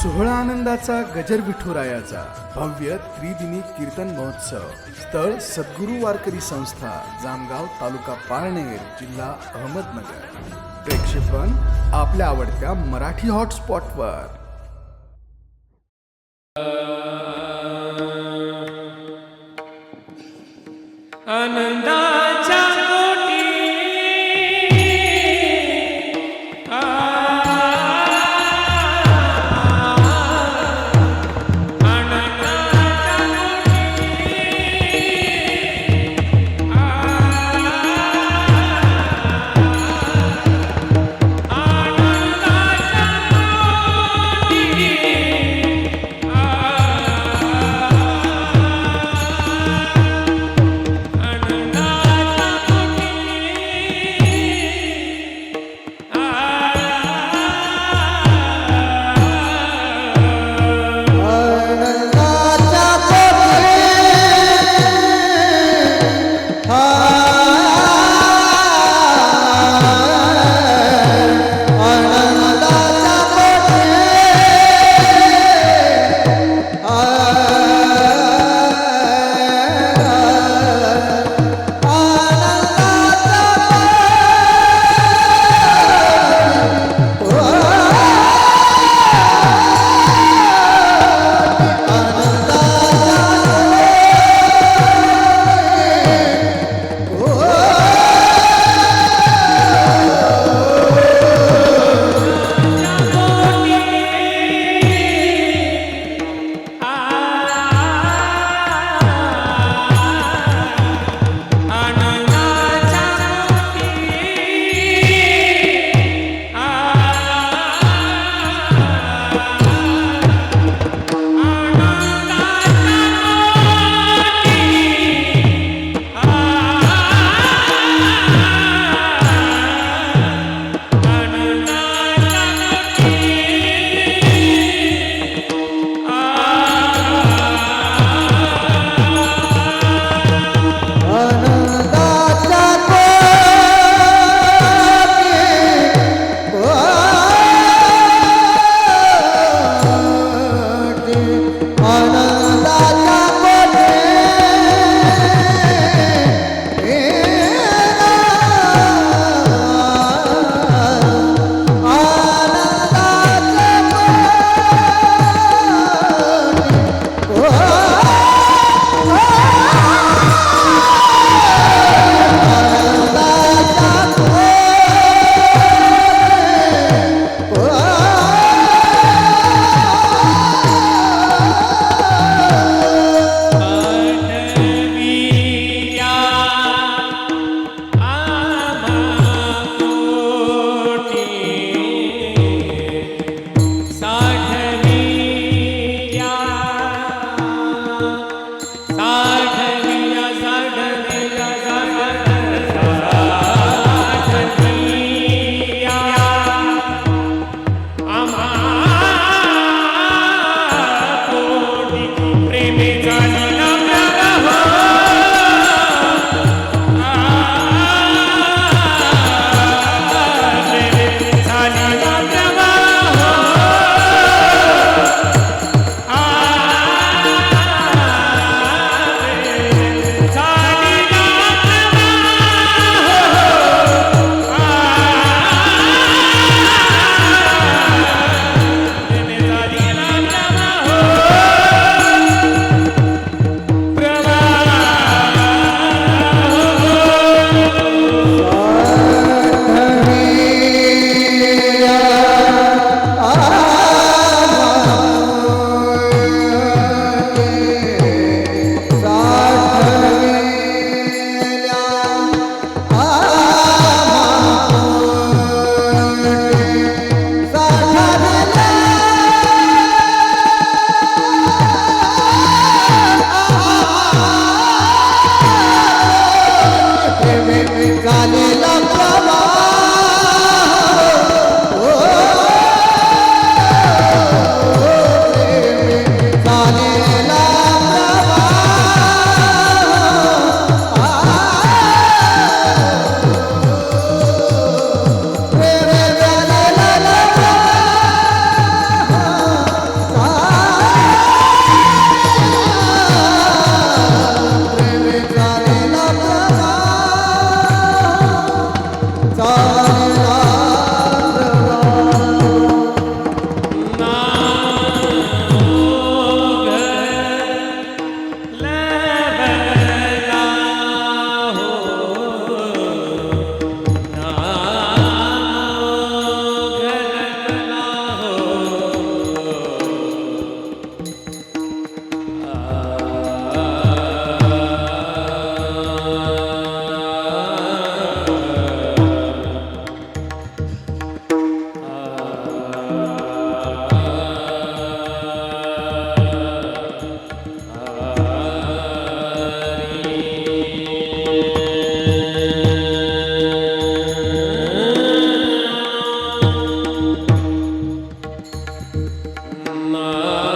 सोहळा आनंदाचा गजर विठुरायाचा भव्य त्रिदिनी कीर्तन महोत्सव. स्थळ सद्गुरू वारकरी संस्था, जामगाव, तालुका पारनेर, जिल्हा अहमदनगर. प्रेक्षेपण आपल्या आवडत्या मराठी हॉटस्पॉटवर. आनंदाच्या कोटी आनंदाच्या आ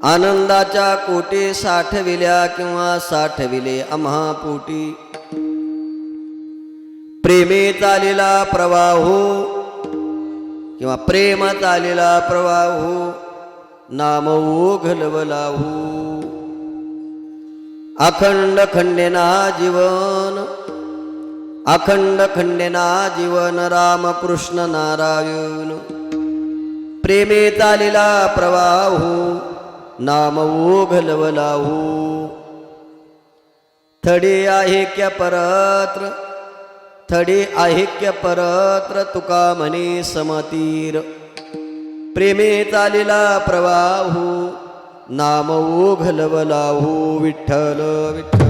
आनंदाच्या कोटी साठविल्या किंवा साठविले आम्हा पोटी. प्रेमे चालेला प्रवाहो किंवा प्रेम चालेला प्रवाहो नाम ओघलवलाहू. अखंड खंडेना जीवन रामकृष्ण नारायण. प्रेमे चालेला प्रवाहो नाम ओघलवलाहू. थडी आहे परत्र तुका म्हणे समतीर. प्रेमे चालेला प्रवाहो नाम ओघलवलाहू. विठ्ठल विठ्ठल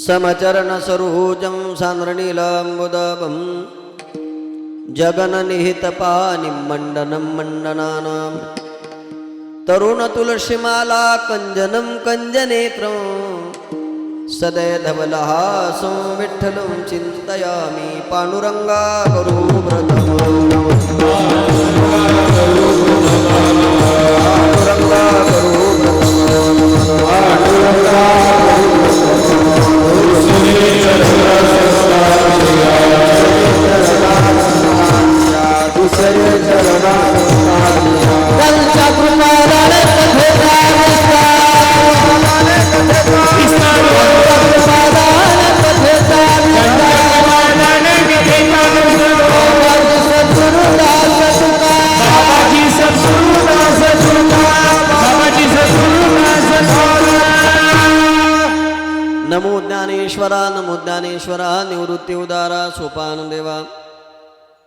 समचरण सरोजं सान्द्रनीलाम्बुदं जगन्निहितपानिं मण्डनं मण्डनानां. तरुणतुलसीमाला कञ्जनं कञ्जनेत्रं सदैधवलहासं विठ्ठलं चिन्तयामि. पाण्डुरङ्गा करो व्रतं पाण्डुरङ्गा करो नमो ज्ञानेश्वरा निवृत्ती उदारा सोपान देवा.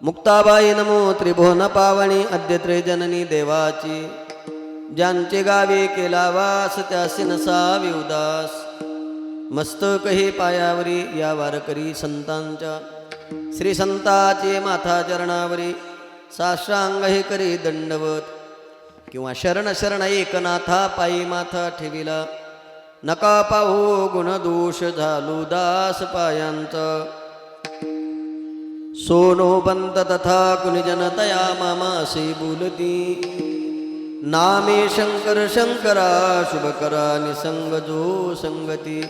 मुक्ताबाई नमो त्रिभुवन पावणी अद्य जननी देवाची. ज्यांचे गावे केला वास त्यासी नसावी उदास. मस्तकही पायावरी या वारकरी संतांच्या. श्री संताचे माथा चरणावरी साष्टांग हे करी दंडवत. किंवा शरण शरण एकनाथा पायी माथा ठेविला. नका पाहू गुणदोष झालो दास पायांचा. सोनो बंत तथा कुनिजनतया मामासी बोलती. नामे शंकर शंकरा शुभकरा निसंग जो संगती.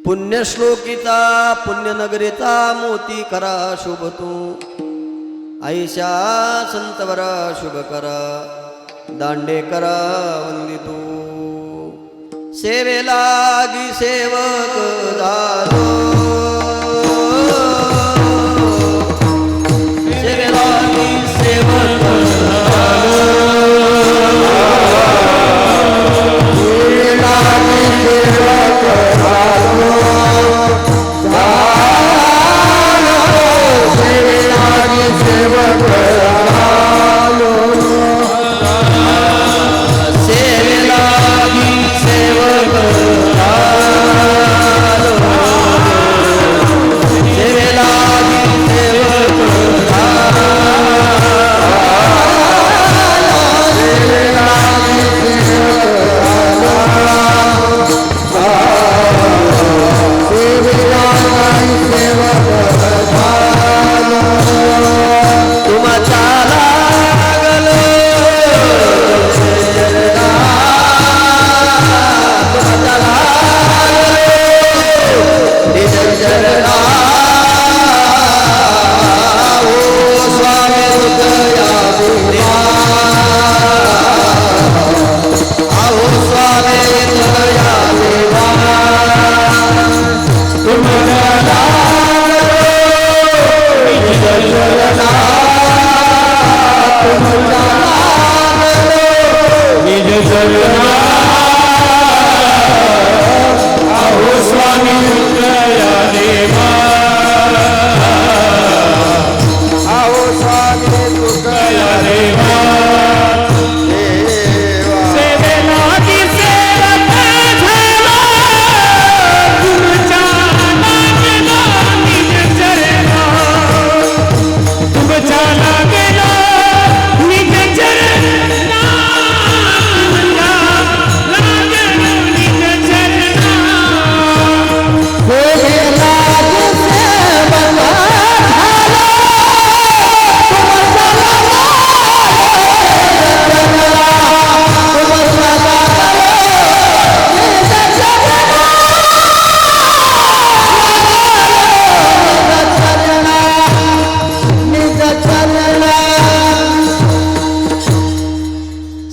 पुण्यश्लोकीचा पुण्यनगरीचा मोती करा शोभतो. ऐशा संतवरा शुभकरा दांडेकरा वंदितो. सेवेलागी सेवक झालो. सेवेलागी सेवक झालो. सेवेलागी सेवक झालो. सेवेलागी सेवक झालो. सेवेलागी सेवक झालो. सेवेलागी सेवक झालो.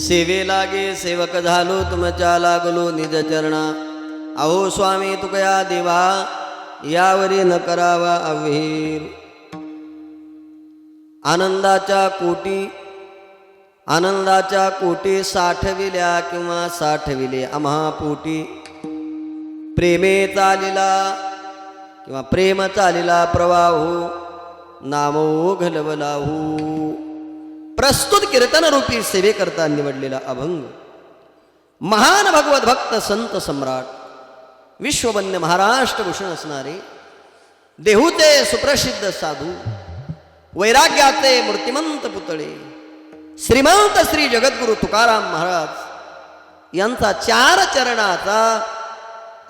सेवे लागे सेवक झालो तुमच्या लागलो निज चरणा अहो स्वामी तुकया देवा यावरी न करावा अविहीर आनंदाच्या कोटी साठविल्या किंवा साठविले आम्हा पोटी प्रेमे चालिला किंवा प्रेम चालिला प्रवाहू नामो घलवलाहू प्रस्तुत कीर्तन रूपी सेवेकरता निवडलेला अभंग महान भगवत भक्त संत सम्राट विश्ववन्य महाराष्ट्र भूषण असणारे देहूचे सुप्रसिद्ध साधू वैराग्याचे मूर्तिमंत पुतळे श्रीमंत श्री जगद्गुरु तुकाराम महाराज यांचा 4 चरणाचा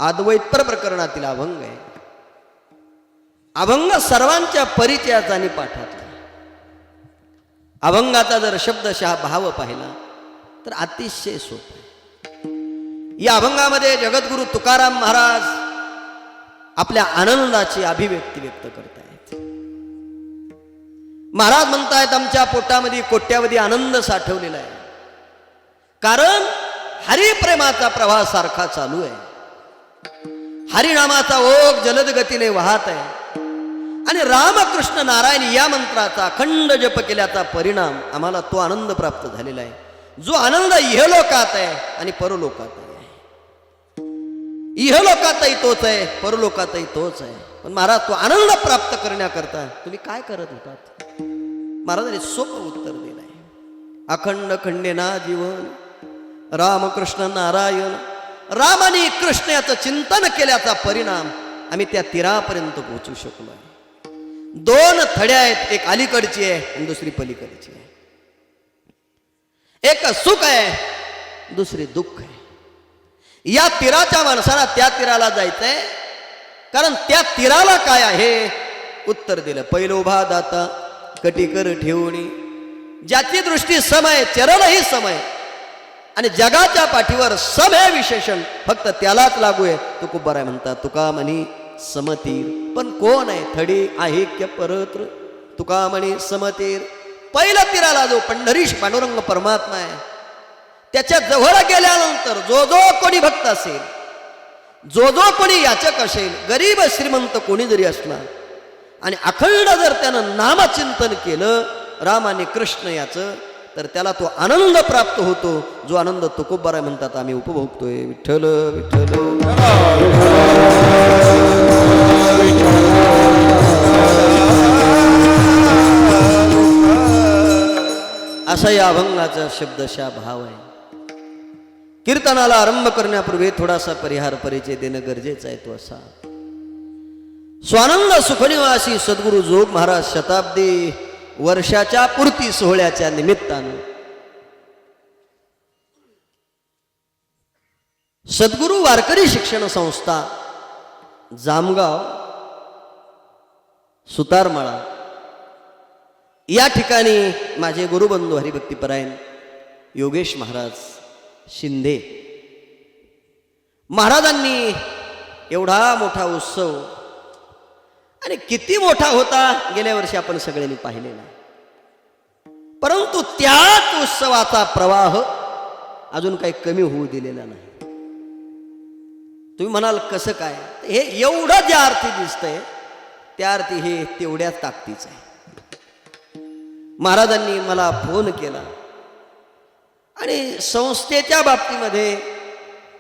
अद्वैत प्रकरणातील अभंग आहे. अभंग सर्वांच्या परिचयाचा आणि पाठाचा. अभंगाचा जर शब्दशः भाव पाहिला तर अतिशय सोपा आहे. या अभंगामध्ये जगद्गुरु तुकाराम महाराज आपल्या आनंदाची अभिव्यक्ती व्यक्त करतायत. महाराज म्हणतायत आमच्या पोटामध्ये कोट्यावधी आनंद साठवलेला आहे, कारण हरिप्रेमाचा प्रवाह सारखा चालू आहे. हरिनामाचा ओघ जलद गतीने वाहत आहे आणि रामकृष्ण नारायण या मंत्राचा अखंड जप केल्याचा परिणाम आम्हाला तो आनंद प्राप्त झालेला आहे, जो आनंद इहलोकात आहे आणि परलोकात आहे. इहलोकातही तोच आहे, परलोकातही तोच आहे. पण महाराज तो आनंद प्राप्त करण्याकरता तुम्ही काय करत होतात? महाराजांनी सोपं उत्तर दिलं आहे. अखंड खंडेना जीवन रामकृष्ण नारायण. राम आणि कृष्ण याचं चिंतन केल्याचा परिणाम आम्ही त्या तीरापर्यंत पोहोचू शकलो आहे. 2 थड्या आहेत, एक अलीकडची आहे आणि दुसरी पलीकडची आहे. एक सुख आहे, दुसरी दुःख आहे. या तीराच्या माणसाला त्या तीराला जायचंय, कारण त्या तीराला काय आहे उत्तर दिलं. पहिलो उभा दाता कटीकर ठेवणी, ज्याची दृष्टी समय चरणही समय आणि जगाच्या पाठीवर सम हे विशेषण फक्त त्यालाच लागू आहे. तुकोबाराय म्हणतात तुका म्हणी समतीर. पण कोण आहे? थडी आहेक्य परत्र तुका म्हणी समतीर. पहिल्या तीराला जो पंढरीश पांडुरंग परमात्मा आहे, त्याच्या जवळ गेल्यानंतर जो जो कोणी भक्त असेल, जो जो कोणी याचक असेल, गरीब श्रीमंत कोणी जरी असला आणि अखंड जर त्यानं नामचिंतन केलं राम आणि कृष्ण याचं, तर त्याला तो आनंद प्राप्त होतो, जो आनंद तुकोबाराय म्हणतात आम्ही उपभोगतोय. विठ्ठल विठ्ठल असा या अभंगाचा शब्दशः भाव आहे. कीर्तनाला आरंभ करण्यापूर्वी थोडासा परिहार परिचय देणं गरजेचं आहे. तो असा: स्वानंद सुखनिवासी सद्गुरु जोग महाराज शताब्दी वर्षाच्या पूर्ती सोहळ्याच्या निमित्तानं सद्गुरु वारकरी शिक्षण संस्था जामगाव सुतारमाळा या ठिकाणी माझे गुरुबंधू हरिभक्तीपरायण योगेश महाराज शिंदे महाराजांनी एवढा मोठा उत्सव, आणि किती मोठा होता गेल्या वर्षी आपण सगळ्यांनी पाहिलेला, परंतु त्याच उत्सवाचा प्रवाह अजून काही कमी होऊ दिलेला नाही. तुम्ही म्हणाल कसं काय? हे एवढं ज्या अर्थी दिसतंय त्या अर्थी हे तेवढ्याच ताकदीचं आहे. महाराजांनी मला फोन केला आणि संस्थेच्या बाबतीमध्ये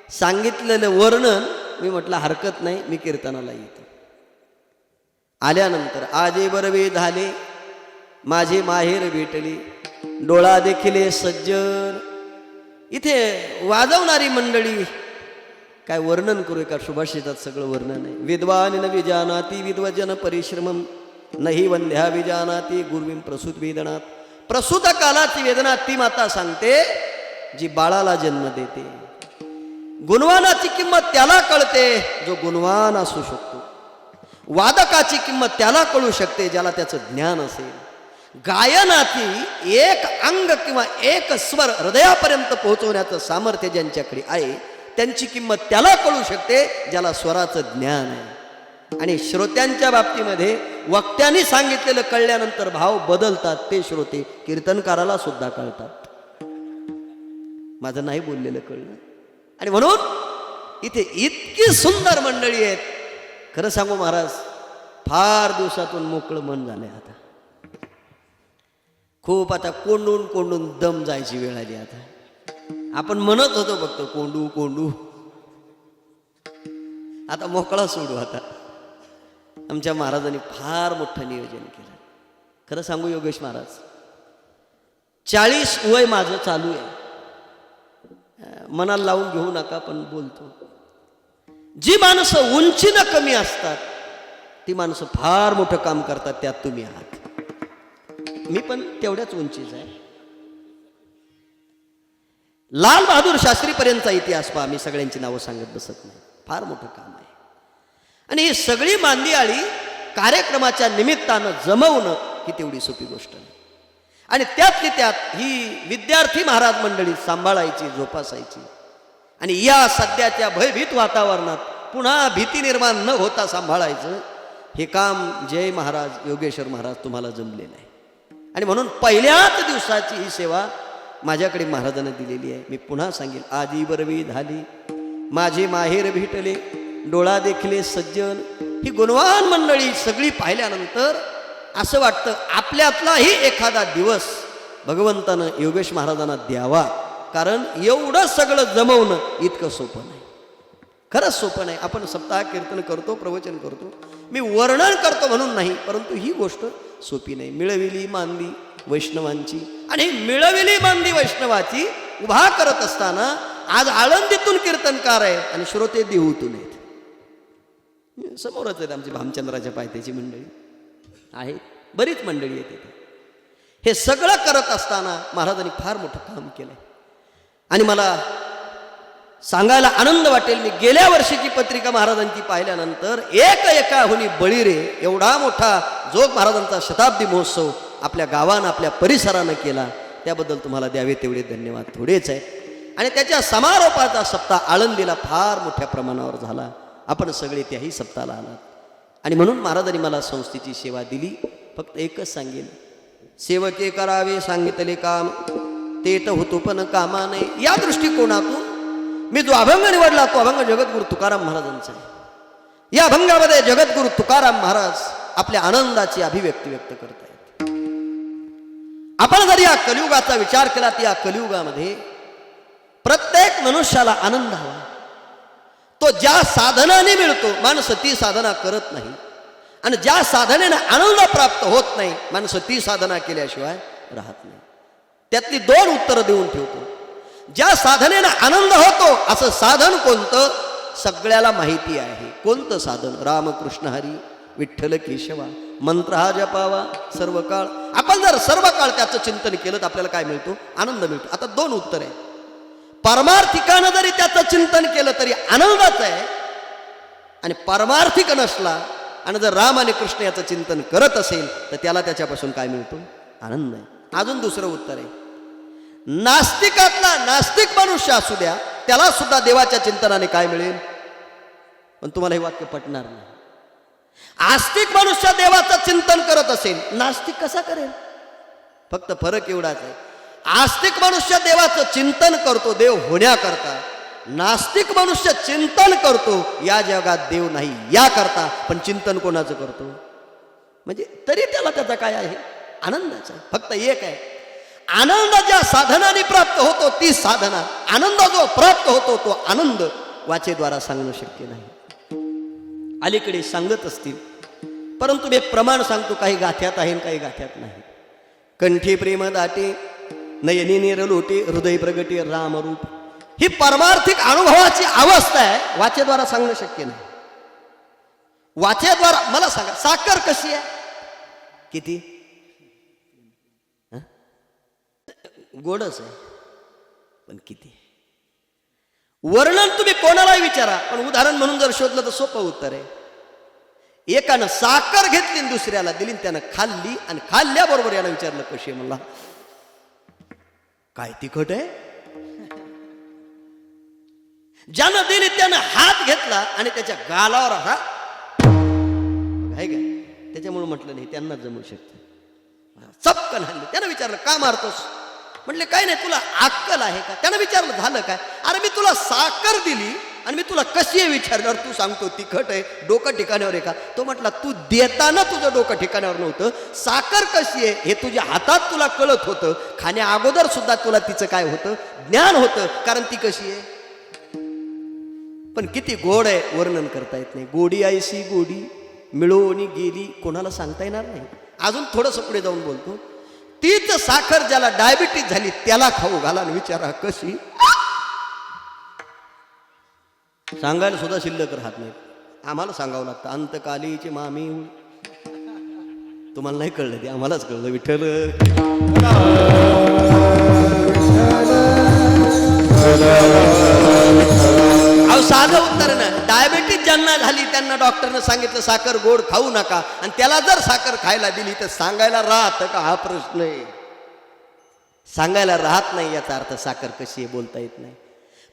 सांगितलेलं वर्णन मी म्हटलं हरकत नाही, मी कीर्तनाला येतो. आल्यानंतर आजे बरवे झाले माझे माहेर भेटली, डोळा देखिले सज्जन. इथे वाजवणारी मंडळी, काय वर्णन करू? एका सुभाषितात सगळं वर्णन आहे. विद्वान न विजानाती विद्वजन परिश्रमम नाही वंध्या विजानाती गुरुविम प्रसूत वेदनात. प्रसूत कालाची वेदना ती माता सांगते जी बाळाला जन्म देते. गुणवानाची किंमत त्याला कळते जो गुणवान असू शकतो. वादकाची किंमत त्याला कळू शकते ज्याला त्याचं ज्ञान असेल. गायनाची एक अंग किंवा एक स्वर हृदयापर्यंत पोहोचवण्याचं सामर्थ्य ज्यांच्याकडे आहे त्यांची किंमत त्याला कळू शकते ज्याला स्वराचं ज्ञान आहे. आणि श्रोत्यांच्या बाबतीमध्ये वक्त्यांनी सांगितलेलं कळल्यानंतर भाव बदलतात. ते श्रोते कीर्तनकाराला सुद्धा कळतात. माझं नाही बोललेलं कळलं. आणि म्हणून इथे इतकी सुंदर मंडळी आहेत. खरं सांगू महाराज, फार दिवसातून मोकळं मन झालंय. आता खूप आता कोंडून कोंडून दम जायची वेळ आली. आता आपण म्हणत होतो फक्त कोंडू कोंडू, आता मोकळा सोडू. आता आमच्या महाराजांनी फार मोठं नियोजन केलं. खरं सांगू योगेश महाराज, 40 वय माझं चालू आहे. मनाला लावून घेऊ नका, पण बोलतो. जी माणसं उंचीनं कमी असतात ती माणसं फार मोठं काम करतात. त्यात तुम्ही आहात. मी पण तेवढ्याच उंचीच आहे. लाल बहादूर शास्त्री पर्यंतचा इतिहास पहा. मी सगळ्यांची नावं सांगत बसत नाही. फार मोठं काम आहे. आणि ही सगळी मांदियाळी कार्यक्रमाच्या निमित्तानं जमवणं ही तेवढी सोपी गोष्ट नाही. आणि त्यातली त्यात ही विद्यार्थी महाराज मंडळी सांभाळायची, जोपासायची. आणि या सध्याच्या भयभीत वातावरणात पुन्हा भीती निर्माण न होता सांभाळायचं, हे काम जय महाराज, योगेश्वर महाराज तुम्हाला जमलेलं आहे. आणि म्हणून पहिल्याच दिवसाची ही सेवा माझ्याकडे महाराजांनी दिलेली आहे. मी पुन्हा सांगेल, आधी बरवी झाली माझे माहेर भेटले, डोळा देखले सज्जन. ही गुणवान मंडळी सगळी पाहिल्यानंतर असं वाटतं आपल्यातलाही एखादा दिवस भगवंतानं योगेश महाराजांना द्यावा. कारण एवढं सगळं जमवणं इतकं सोपं नाही. खरंच सोपं नाही. आपण सप्ताह कीर्तन करतो, प्रवचन करतो, मी वर्णन करतो म्हणून नाही, परंतु ही गोष्ट सोपी नाही. मिळविली मांदी वैष्णवांची, आणि मिळविली मांदी वैष्णवाची उभा करत असताना आज आळंदीतून कीर्तनकार आहेत आणि श्रोते देहूतून आहेत. समोरच आहेत आमची भामचंद्राच्या पायथ्याची मंडळी आहेत, बरीच मंडळी आहेत तिथे. हे सगळं करत असताना महाराजांनी फार मोठं काम केलंय. आणि मला सांगायला आनंद वाटेल, मी गेल्या वर्षीची पत्रिका महाराजांची पाहिल्यानंतर एकाहुनी बळी रे एवढा मोठा जोग महाराजांचा शताब्दी महोत्सव आपल्या गावानं, आपल्या परिसरानं केला. त्याबद्दल तुम्हाला द्यावे तेवढे धन्यवाद थोडेच आहे. आणि त्याच्या समारोपाचा सप्ताह आळंदीला फार मोठ्या प्रमाणावर झाला. आपण सगळे त्याही सप्ताहाला आलात. आणि म्हणून महाराजांनी मला संस्थेची सेवा दिली. फक्त एकच सांगेन, सेवके करावे सांगितले काम, ते तर होतो पण कामा नाही. या दृष्टिकोनातून मी जो अभंग निवडला तो अभंग जगद्गुरु तुकाराम महाराजांचा आहे. या अभंगामध्ये जगद्गुरु तुकाराम महाराज आपल्या आनंदाची अभिव्यक्ती व्यक्त करतायत. आपण जर या कलियुगाचा विचार केला तर या कलियुगामध्ये प्रत्येक मनुष्याला आनंद हवा. तो ज्या साधनाने मिळतो, माणसं ती साधना करत नाही. आणि ज्या साधनेने आनंद प्राप्त होत नाही, माणसं ती साधना केल्याशिवाय राहत नाही. त्यातली 2 उत्तरं देऊन ठेवतो. ज्या साधनेने आनंद होतो असं साधन कोणतं, सगळ्याला माहिती आहे. कोणतं साधन? रामकृष्ण हरी विठ्ठल केशवा मंत्र हा जपावा सर्व काळ. आपण जर सर्व काळ त्याचं चिंतन केलं तर आपल्याला काय मिळतो? आनंद मिळतो. आता 2 उत्तर आहे. परमार्थिकानं जरी त्याचं चिंतन केलं तरी आनंदाच आहे, आणि परमार्थिक नसला आणि जर राम आणि कृष्ण याचं चिंतन करत असेल तर त्याला त्याच्यापासून काय मिळतो? आनंद आहे. अजून दुसरं उत्तर आहे, नास्तिकातला नास्तिक मनुष्य असू द्या, त्याला सुद्धा देवाच्या चिंतनाने काय मिळेल? पण तुम्हाला हे वाक्य पटणार नाही. आस्तिक मनुष्य देवाचं चिंतन करत असेल, नास्तिक कसा करेल? फक्त फरक एवढाच आहे, आस्तिक मनुष्य देवाचं चिंतन करतो देव होण्याकरता, नास्तिक मनुष्य चिंतन करतो या जगात देव नाही या करता. पण चिंतन कोणाचं करतो? म्हणजे तरी त्याला त्याचा काय आहे? आनंदाचा. फक्त एक आहे, आनंद ज्या साधनाने प्राप्त होतो ती साधना, आनंद जो प्राप्त होतो तो आनंद वाचेद्वारा सांगणं शक्य नाही. अलीकडे सांगत असतील, परंतु मी प्रमाण सांगतो, काही गाथ्यात आहे काही गाथ्यात नाही. कंठी प्रेम दाटे नयनी निरलोटे हृदय प्रगटे रामरूप. ही परमार्थिक अनुभवाची अवस्था आहे, वाचेद्वारा सांगणं शक्य नाही. वाचेद्वारा मला सांगा, साखर कशी आहे? किती गोडच आहे, पण किती? वर्णन तुम्ही कोणालाही विचारा, पण उदाहरण म्हणून जर शोधलं तर सोपं उत्तर आहे. एकानं साखर घेतली आणि दुसऱ्याला दिली, त्यानं खाल्ली आणि खाल्ल्याबरोबर यानं विचारलं कशी आहे? म्हणला काय तिखट आहे? ज्यानं दिली त्यानं हात घेतला आणि त्याच्या गालावर हा आहे का? त्याच्यामुळे म्हटलं नाही त्यांना जमू शकतं. चपकन हल्ली. त्यानं विचारलं का मारतोस? म्हटले काय नाही, तुला अक्कल आहे का? त्यानं विचारलं झालं काय? अरे मी तुला साखर दिली आणि मी तुला कशी आहे विचारल्यावर तू सांगतो तिखट आहे, डोकं ठिकाणावर आहे का? तो म्हटला तू देताना तुझं डोकं ठिकाणावर नव्हतं, साखर कशी आहे हे तुझ्या हातात तुला कळत होतं, खाण्या अगोदर सुद्धा तुला तिचं काय होतं, ज्ञान होतं, कारण ती कशी आहे. पण किती गोड आहे वर्णन करता येत नाही. गोडी आयसी गोडी मिळवून गेली, कोणाला सांगता येणार नाही. अजून थोडंसं पुढे जाऊन बोलतो, तीच साखर ज्याला डायबिटीज झाली त्याला खाऊ घाला आणि विचारा कशी. सांगायला सुद्धा शिल्लक राहत नाही. आम्हाला सांगावं लागतं अंतकालीचे मामी. तुम्हाला नाही कळलं, ते आम्हालाच कळलं. विठ्ठल अहो साधं उत्तर ना. डायबिटीज ज्यांना झाली त्यांना डॉक्टरनं सांगितलं साखर गोड खाऊ नका, आणि त्याला जर साखर खायला दिली तर सांगायला राहतं का, हा प्रश्न आहे. सांगायला राहत नाही याचा अर्थ साखर कशी आहे बोलता येत नाही.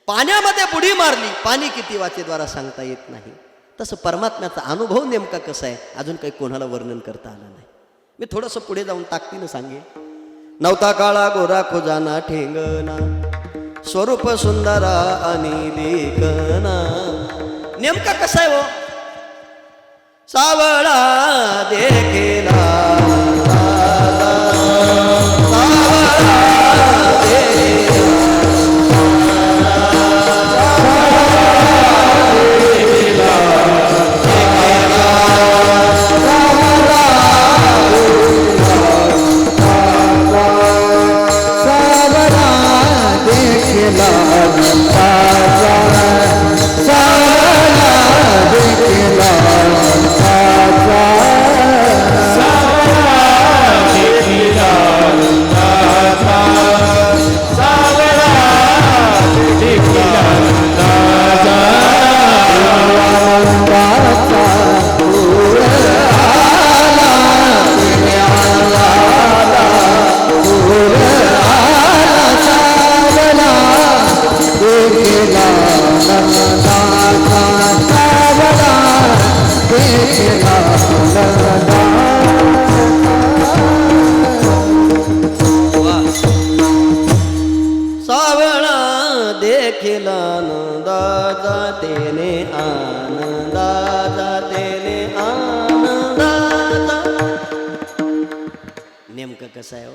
पाण्यामध्ये बुडी मारली, पाणी किती वाचेद्वारा सांगता येत नाही. तसं परमात्म्याचा अनुभव नेमका कसा आहे अजून काही कोणाला वर्णन करता आलं नाही. मी थोडंसं पुढे जाऊन ताकदीनं सांगेन. नवता काळा गोरा खोजाना ठेंगना, स्वरूप सुंदरा आणि लेखना. नेमका कसा आहे हो? सावळा देखेला कसा आहे हो?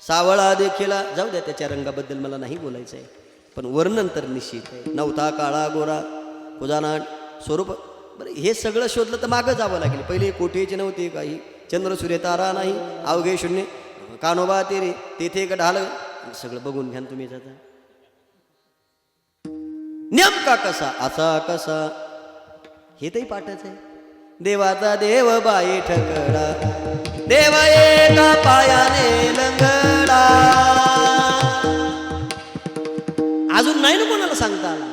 सावळा देखीला जाऊ द्या, त्याच्या रंगाबद्दल मला नाही बोलायचं आहे, पण वर्णन तर निश्चित आहे. नवता काळा गोरा खुजानाट स्वरूप. बरं हे सगळं शोधलं तर मागं जावं लागेल. पहिले कोठेचे नव्हते काही, चंद्र सूर्य तारा नाही, अवघे शून्य, कानोबा तेरे, तेथे एक ढाल. सगळं बघून घ्या तुम्ही. जाता नेमका कसा, असा कसा, हे तरी पाठच आहे. देवाचा देव बाई ठकडा, देव एका पायाने लंगडा. अजून नाही ना कोणाला सांगता आला,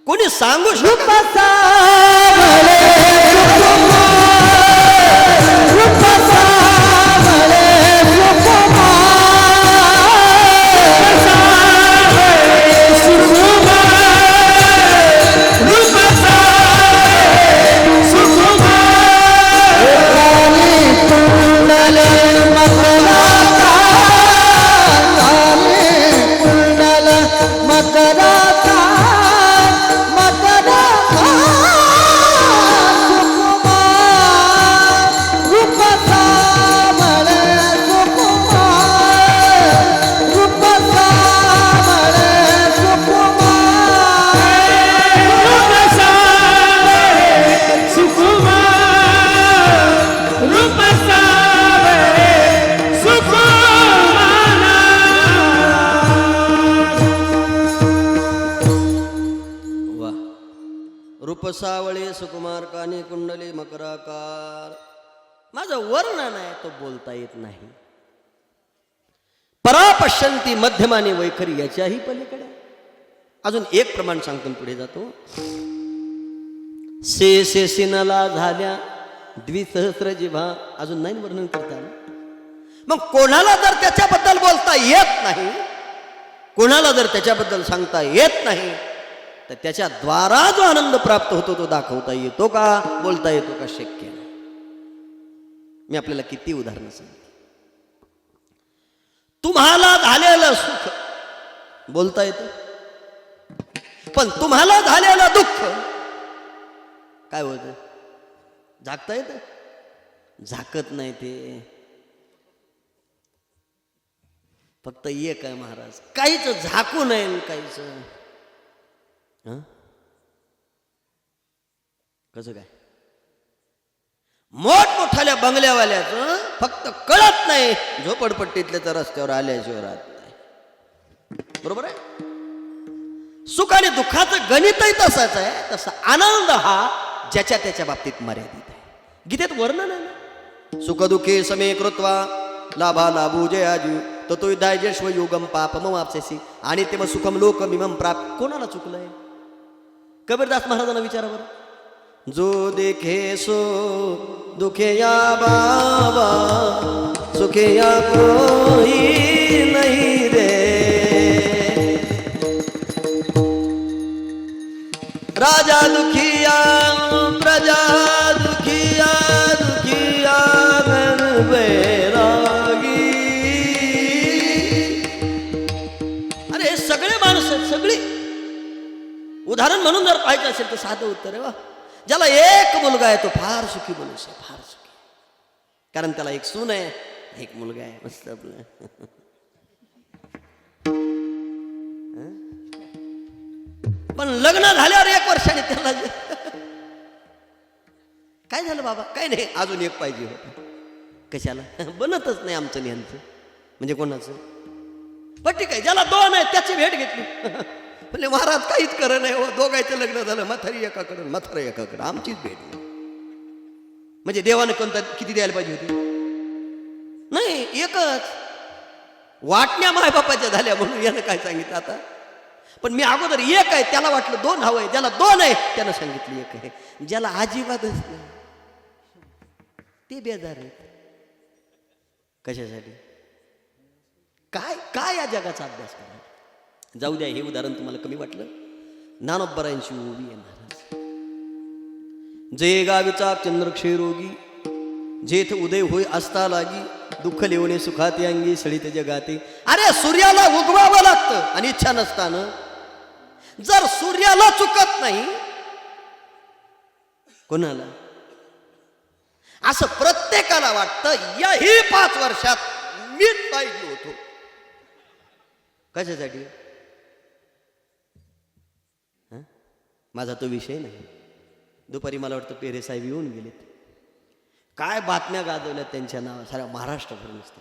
कोणी सांगू शकत. रूपसावळे सुकुमार काने कुंडले मकराकार. माझं वर्णन आहे तो बोलता येत नाही. परापश्यंती मध्यमाने वैखरी याच्याही पलीकडे. अजून एक प्रमाण सांगतो पुढे जातो. से सिनला झाल्या द्विसहस्र जिव्हा. अजून नाही वर्णन करता. मग कोणाला जर त्याच्याबद्दल बोलता येत नाही, कोणाला जर त्याच्याबद्दल सांगता येत नाही, तर त्याच्या द्वारा जो आनंद प्राप्त होतो तो दाखवता येतो का, बोलता येतो का, शक्य नाही. मी आपल्याला किती उदाहरणं सांगतो. तुम्हाला झालेलं सुख बोलता येतं, पण तुम्हाला झालेलं दुःख काय होतं? झाकता येतं? झाकत नाही ते. फक्त एक आहे महाराज, काहीच झाकू नये. काहीच कसं काय? मोठमोठाल्या बंगल्यावाल्याचं फक्त कळत नाही, झोपडपट्टीतल्या तर रस्त्यावर आल्याशिवाय राहत नाही. बरोबर आहे? सुख आणि दुःखाचं गणितही तसंच आहे. तसा आनंद हा ज्याच्या त्याच्या बाबतीत मर्यादित आहे. गीतेत वर्णन आहे ना, सुख दुःखे समे कृत्वा लाभा लाभू जयाजू ततो दायजेश्व योगम पापम वापसेसी आणि ते मग सुखम लोक मिमम प्राप्त. कोणाला चुकलंय? कबीरदास महाराजांना विचारा बरं. जो देखे सो दुखे या बाबा, सुखे या कोई नहीं रे. राजा दुखिया प्रजा दुखिया, दुखिया मन बैरागी. अरे हे सगळे माणसं, सगळी. उदाहरण म्हणून जर पाहिजे असेल तर साधं उत्तर आहे. वा, ज्याला एक मुलगा आहे तो फार सुखी मनुष्य, फार सुखी. कारण त्याला एक सून आहे, एक मुलगा आहे. मस्त आपलं. पण लग्न झाल्यावर 1 वर्षाने त्याला काय झालं बाबा? काय नाही, अजून एक पाहिजे होता. कशाला? बनतच नाही आमचं निहांचं. म्हणजे कोणाचं? पण ठीक आहे, ज्याला 2 आहे त्याची भेट घेतली. म्हणजे महाराज काहीच करत नाही हो, दोघांचं लग्न झालं, म्हातारी एकाकडे म्हातारा एकाकडे, आमचीच भेट नाही. म्हणजे देवाने कोणता किती द्यायला पाहिजे होती? नाही, एकच. वाटण्या मायबापाच्या झाल्या म्हणून यानं काय सांगितलं आता? पण मी अगोदर एक आहे त्याला वाटलं 2 हवं आहे, ज्याला 2 आहे त्यानं सांगितलं एक आहे. ज्याला अजिबातच नाही ते बेजार आहेत. कशासाठी? काय काय या जगाचा अभ्यास करा. जाऊ द्या, हे उदाहरण तुम्हाला कमी वाटलं? ज्ञानोबरायांची ओवी आहे महाराज. जे गावीचा चंद्रक्षेरोगी, जेथ उदय होय असता लागी, दुःख लिवणे सुखाती अंगी सळीत जगाते. अरे सूर्याला उगवावं लागतं आणि इच्छा नसताना. जर सूर्याला चुकत नाही, कोणाला? असं प्रत्येकाला वाटतं याही 5 वर्षात मीच पाहिजे होतो. कशासाठी? माझा तो विषय नाही. दुपारी मला वाटतं पेरे साहेब येऊन गेलेत. काय बातम्या गाजवल्या त्यांच्या नावा, साऱ्या महाराष्ट्रभर नुसतं.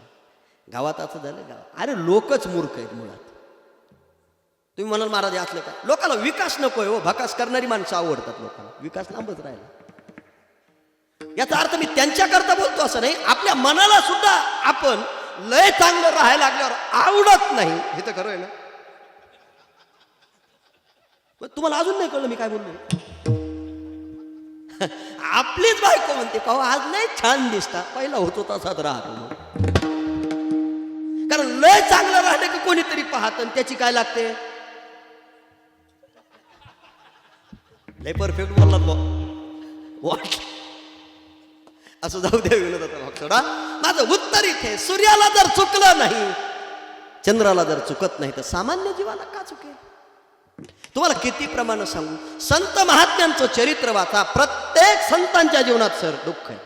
गावात असं झालं. गावात अरे लोकच मूर्ख आहेत मुळात. तुम्ही म्हणाल महाराज असलं काय? लोकांना विकास नकोय हो, भकास करणारी माणसं आवडतात लोकांना. विकास लांबच राहिला. याचा अर्थ मी त्यांच्याकरता बोलतो असं नाही, आपल्या मनाला सुद्धा आपण लय चांगलं राहायला लागल्यावर आवडत नाही. हे तर खरं आहे ना? तुम्हाला अजून नाही कळलं मी काय बोललो? आपलीच बायको म्हणते का आज लय छान दिसता, पहिला होतो तसाच राहतो. कारण लय चांगलं राहणे की कोणीतरी पाहत आणि त्याची काय लागते? लय परफेक्ट बोललात असं जाऊ द्या विनोदाचा भाग सोडा. माझं उत्तर इथे, सूर्याला जर चुकलं नाही, चंद्राला जर चुकत नाही तर सामान्य जीवाला का चुकेल? तुम्हाला किती प्रमाणे सांगू, संत महात्म्यांचं चरित्र वाचा. प्रत्येक संतांच्या जीवनात सर दुःख आहे.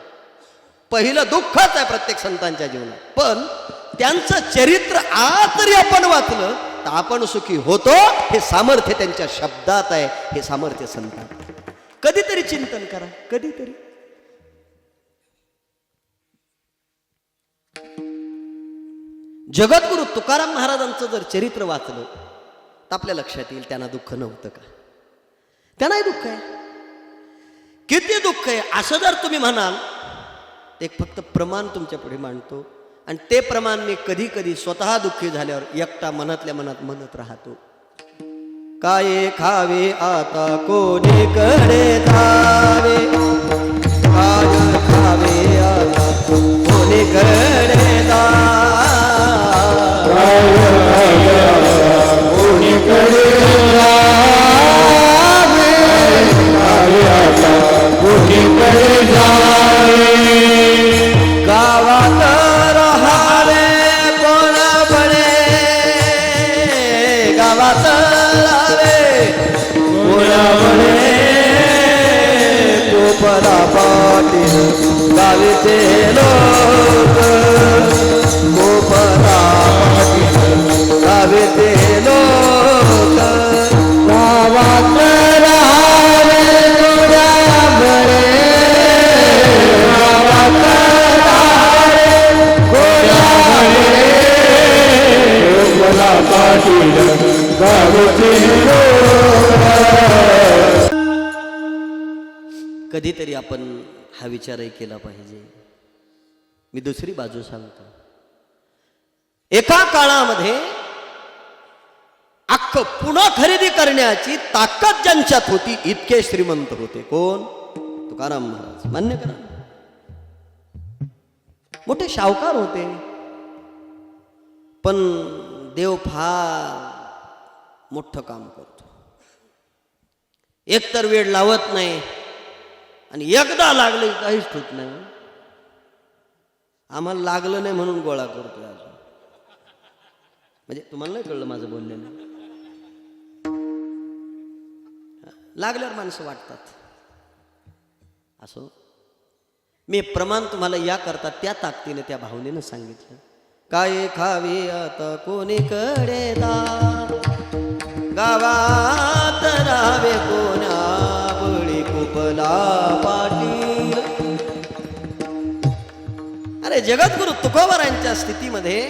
पहिलं दुःखच आहे प्रत्येक संतांच्या जीवनात. पण त्यांचं चरित्र आज तरी आपण वाचलं तर आपण सुखी होतो. हे सामर्थ्य त्यांच्या शब्दात आहे, हे सामर्थ्य संतात. कधीतरी चिंतन करा, कधीतरी. जगद्गुरु तुकाराम महाराजांचं जर चरित्र वाचलं तर आपल्या लक्षात येईल त्यांना दुःख नव्हतं का? त्यांनाही दुःख आहे. किती दुःख आहे असं जर तुम्ही म्हणाल, एक फक्त प्रमाण तुमच्या पुढे मांडतो आणि ते प्रमाण मी कधी कधी स्वतः दुःखी झाल्यावर एकटा मनातल्या मनात म्हणत राहतो. काय खावे आता कोणीकडे जावे, काय खावे आता कोणीकडे जावे, गावात राहावे कोण बळे गावात लावे कोणा म्हणे गोपाला पाटील गावीचे लोक गोपरा पाटील गावीचे लोक गावात राहावे कोणा म्हणे गावात राहावे कोणा म्हणे गोपाला पाटील गावीचे लोक. कधीतरी आपण हा विचारही केला पाहिजे. मी दुसरी बाजू सांगतो. एका काळामध्ये अख्खं पुन्हा खरेदी करण्याची ताकद ज्यांच्यात होती इतके श्रीमंत होते. कोण? तुकाराम महाराज. मान्य करा. मोठे शाहूकार होते. पण देव फार मोठं काम करतो. एकतर वेळ लावत नाही आणि एकदा लागले काहीच होत नाही. आम्हाला लागलं नाही म्हणून गोळा करतोय अजून. म्हणजे तुम्हाला नाही कळलं माझं बोललेलं. लागल्यावर माणसं वाटतात. असो, मी प्रमाण तुम्हाला या करता त्या ताकदीने त्या भावनेनं सांगितलं. काय खावे आता कोणीकडे दार गावात राहावे कोणा बळी कुपला पाटील. अरे जगद्गुरु तुकोबारायांच्या स्थितीमध्ये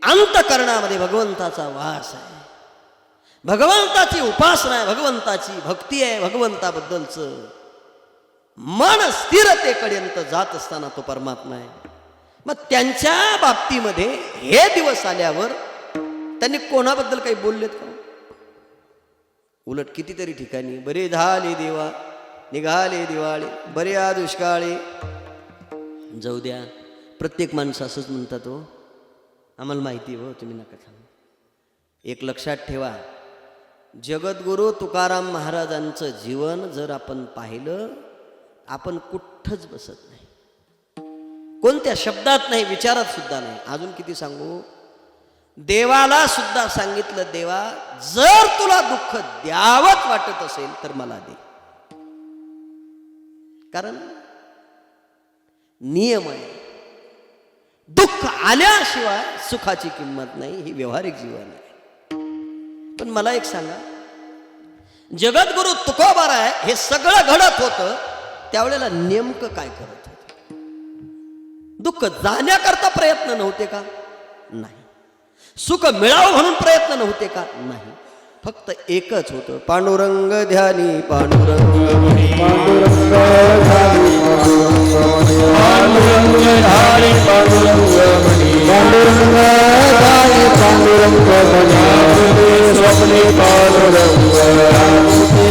अंतकरणामध्ये भगवंताचा वास आहे. भगवंताची उपासना आहे, भगवंताची भक्ती आहे. भगवंताबद्दलचं मन स्थिरतेपर्यंत जात असताना तो परमात्मा आहे. मग त्यांच्या बाबतीमध्ये हे दिवस आल्यावर त्यांनी कोणाबद्दल काही बोललेत का? उलट कितीतरी ठिकाणी बरे झाले देवा निघाले दिवाळी बरे आ दुष्काळी. जाऊ द्या, प्रत्येक माणसं असंच म्हणतात. हो, आम्हाला माहिती हो, तुम्ही नका सांगू. एक लक्षात ठेवा, जगद्गुरु तुकाराम महाराजांचं जीवन जर आपण पाहिलं, आपण कुठंच बसत नाही. कोणत्या शब्दात नाही, विचारात सुद्धा नाही. अजून किती सांगू, देवाला सुद्धा सांगितलं, देवा जर तुला दुःख द्यावंच वाटत असेल तर मला दे. कारण नियम आहे, दुःख आल्याशिवाय सुखाची किंमत नाही. ही व्यवहारिक जीवन आहे. पण मला एक सांगा, जगद्गुरु तुकोबाराय हे सगळं घडत होतं त्यावेळेला नेमकं काय करत होते? दुःख जाण्याकरता प्रयत्न नव्हते का? नाही. सुख मिळावं म्हणून प्रयत्न नव्हते का? नाही. फक्त एकच होतं, पांडुरंग ध्यानी पांडुरंग पांडुरंग ध्यानी पांडुरंग ध्यानी पांडुरंग पांडुरंग ध्यानी पांडुरंग स्वप्ने पांडुरंग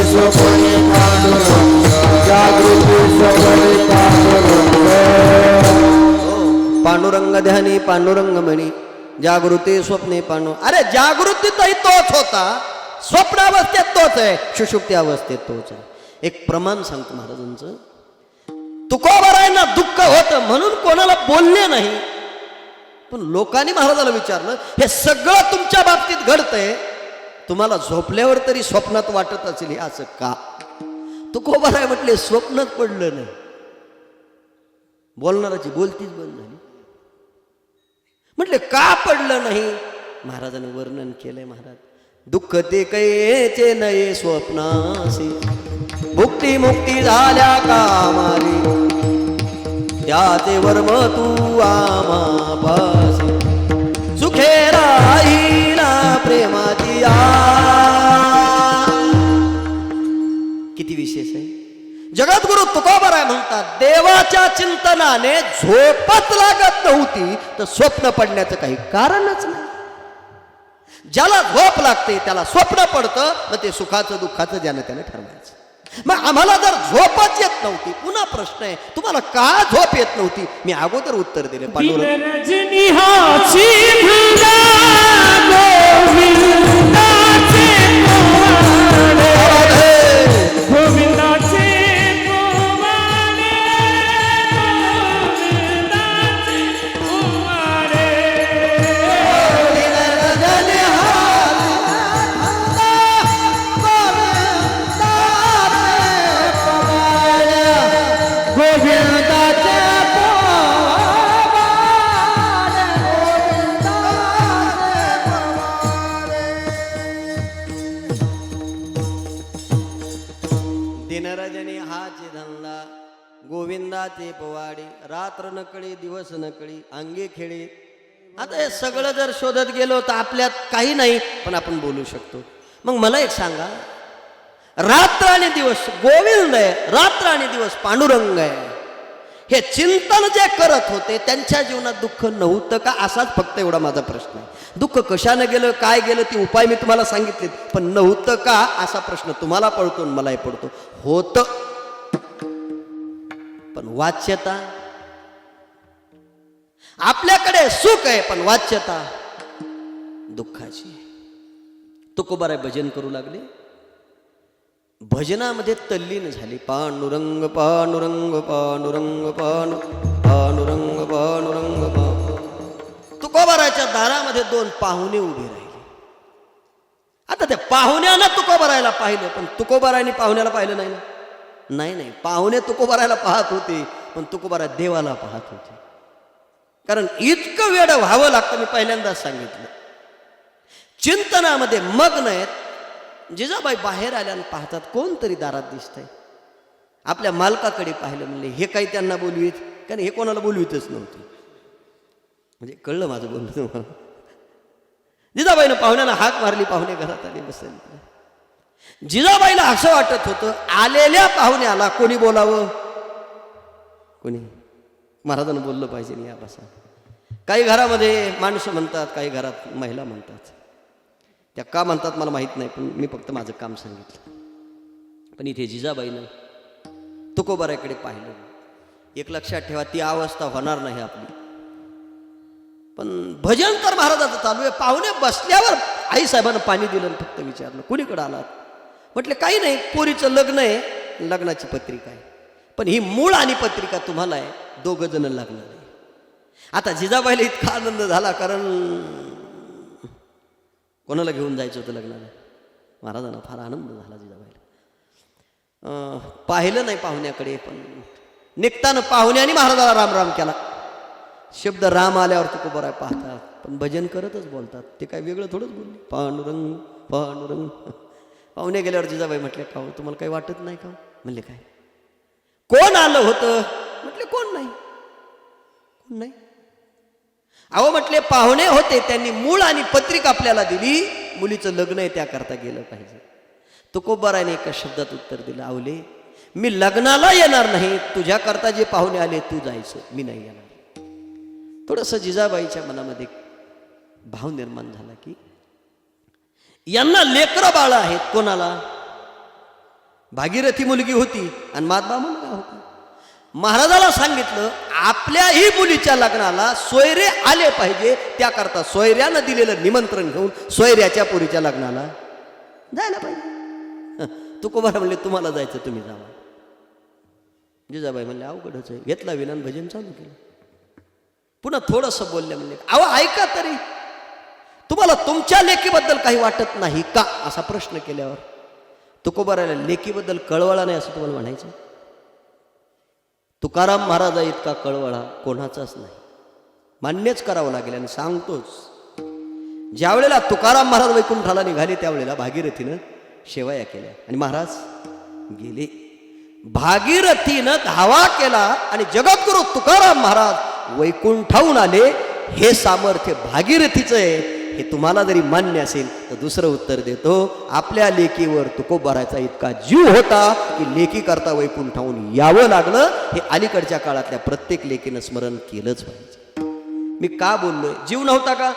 स्वप्ने पांडुरंग जागृती स्वप्ने पांडुरंग. पांडुरंग ध्यानी पांडुरंग म्हणी जागृती स्वप्ने पांडु. अरे जागृतीतही तोच होता, स्वप्नावस्थेत तोच आहे, सुषुप्ती अवस्थेत तोच आहे. एक प्रमाण सांगतो महाराजांचं. तुकोबारायांना दुःख होतं म्हणून कोणाला बोलले नाही, पण लोकांनी महाराजाला विचारलं, हे सगळं तुमच्या बाबतीत घडतंय, तुम्हाला झोपल्यावर तरी स्वप्नात वाटत असेल हे असं का? तुकोबाराय म्हटले, स्वप्नात पडलं नाही. बोलणाराची बोलतीच बंद झाली. म्हटले का पडलं नाही? महाराजांनी वर्णन केलंय. महाराज, दुःख ते कैचे नये स्वप्नासी भुक्ती मुक्ती झाल्या कामारी त्याचे वर्म तू आमापासी सुखे राहिला प्रेमाची आ. किती विशेष आहे. जगद्गुरु तुकोबाराय म्हणतात, देवाच्या चिंतनाने झोपच लागत नव्हती तर स्वप्न पडण्याचं काही कारणच नाही. ज्याला झोप लागते त्याला स्वप्न पडतं, मग ते सुखाचं दुःखाचं ज्यानं त्याने ठरवायचं. मग आम्हाला जर झोपच येत नव्हती, पुन्हा प्रश्न आहे, तुम्हाला का झोप येत नव्हती? मी अगोदर उत्तर दिले. पांडुरंग इंदाचे पोवाडे, रात्र न कळी दिवस न कळी अंगे खेळे. आता हे सगळं जर शोधत गेलो तर आपल्यात काही नाही, पण आपण बोलू शकतो. मग मला एक सांगा, रात्र आणि दिवस गोविंद आहे, रात्र आणि दिवस पांडुरंग आहे, हे चिंतन जे करत होते त्यांच्या जीवनात दुःख नव्हतं का? असाच फक्त एवढा माझा प्रश्न आहे. दुःख कशानं गेलं, काय गेलं, ती उपाय मी तुम्हाला सांगितलेत, पण नव्हतं का असा प्रश्न तुम्हाला पडतो आणि मलाही पडतो. होतं, पण वाच्यता. आपल्याकडे सुख आहे पण वाच्यता दुःखाची. तुकोबाराय भजन करू लागले, भजनामध्ये तल्लीन झाली. पांडुरंग पांडुरंग पांडुरंग पांडुरंग पांडुरंग. तुकोबारायच्या दारामध्ये दोन पाहुणे उभे राहिले. आता त्या पाहुण्यानं तुकोबारायला पाहिलं, पण तुकोबारायने पाहुण्याला पाहिलं नाही ना. नाही, पाहुणे तुकोबारायला पाहत होते, पण तुकोबाराय देवाला पाहत होते. कारण इतकं वेड व्हावं लागतं. मी पहिल्यांदाच सांगितलं, चिंतनामध्ये मग्न आहेत. जिजाबाई बाहेर आल्या आणि पाहतात कोणतरी दारात दिसतंय. आपल्या मालकाकडे पाहिलं, म्हणले हे काही त्यांना बोलवीत, कारण हे कोणाला बोलवीतच नव्हते. म्हणजे कळलं माझं बोलणं तुम्हाला. जिजाबाईनं पाहुण्याला हाक मारली, पाहुणे घरात आले, बसले. जिजाबाईला असं वाटत होतं आलेल्या पाहुण्याला कोणी बोलावं, कोणी महाराजांना बोललं पाहिजे या बसा. काही घरामध्ये माणसं म्हणतात, काही घरात महिला म्हणतात. त्या का म्हणतात मला माहीत नाही, पण मी फक्त माझं काम सांगितलं. पण इथे जिजाबाईनं तुकोबारायकडे पाहिलं. एक लक्षात ठेवा, ती अवस्था होणार नाही आपली. पण भजन तर महाराजाचं चालू आहे. पाहुणे बसल्यावर आईसाहेबांना पाणी दिलं आणि फक्त विचारलं कुणीकडे आलात. म्हटलं काही नाही, पोरीचं लग्न आहे, लग्नाची पत्रिका आहे. पण ही मूळ आणि पत्रिका तुम्हाला आहे, दोघं जण लागणार आहे. आता जिजाबाईला इतका आनंद झाला, कारण कोणाला घेऊन जायचं होतं लग्नाला. महाराजांना फार आनंद झाला जिजाबाईला. पाहिलं नाही पाहुण्याकडे, पण निघताना पाहुण्याने महाराजाला राम राम केला. शब्द राम आल्यावर तुकोबाराय पाहतात, पण भजन करतच बोलतात. ते काय वेगळं थोडंच बोलले, पांडुरंग पांडुरंग. पाहुणे गेल्यावर जिजाबाई म्हटले, का हो तुम्हाला काही वाटत नाही का? म्हणले काय, कोण आलं होतं? म्हटले कोण नाही, कोण नाही. अहो म्हटले पाहुणे होते, त्यांनी मूळ आणि पत्रिका आपल्याला दिली, मुलीचं लग्न आहे त्याकरता गेलं पाहिजे. तुकोबारायने एका शब्दात उत्तर दिलं, आवले मी लग्नाला येणार नाही, तुझ्याकरता जे पाहुणे आले तू जायचं, मी नाही येणार. थोडंसं जिजाबाईच्या मनामध्ये भाव निर्माण झाला की यांना लेकरं बाळ आहेत. कोणाला? भागीरथी मुलगी होती आणि माधवा मुलगा होता. महाराजाला सांगितलं आपल्याही मुलीच्या लग्नाला सोयरे आले पाहिजे, त्याकरता सोयऱ्यानं दिलेलं निमंत्रण घेऊन सोयऱ्याच्या पोरीच्या लग्नाला जायला पाहिजे. तुकोबाराय म्हणले तुम्हाला जायचं तुम्ही जावा. जिजाबाई म्हणले अवघडच आहे. घेतला विनान भजन चालू केलं. पुन्हा थोडंसं बोलले, म्हणले अहो ऐका तरी, तुम्हाला तुमच्या लेकीबद्दल काही वाटत नाही का? असा प्रश्न केल्यावर तुकोबारायला लेकीबद्दल कळवळा नाही असं तुम्हाला म्हणायचं? तुकाराम महाराजा इतका कळवळा कोणाचाच नाही, मान्यच करावं लागेल. आणि सांगतोच, ज्या वेळेला तुकाराम महाराज वैकुंठाला निघाले त्यावेळेला भागीरथीनं शेवया केल्या आणि महाराज गेले. भागीरथीनं धावा केला आणि जगद्गुरु तुकाराम महाराज वैकुंठाहून आले. हे सामर्थ्य भागीरथीचं आहे. हे तुम्हाला जरी मान्य असेल तर दुसरं उत्तर देतो, आपल्या लेकीवर तुकोबारायचा इतका जीव होता की लेकी करता वैकुंठाहून यावं लागलं. हे अलीकडच्या काळातल्या प्रत्येक लेकीनं स्मरण केलंच पाहिजे. मी का बोललोय? जीव नव्हता का?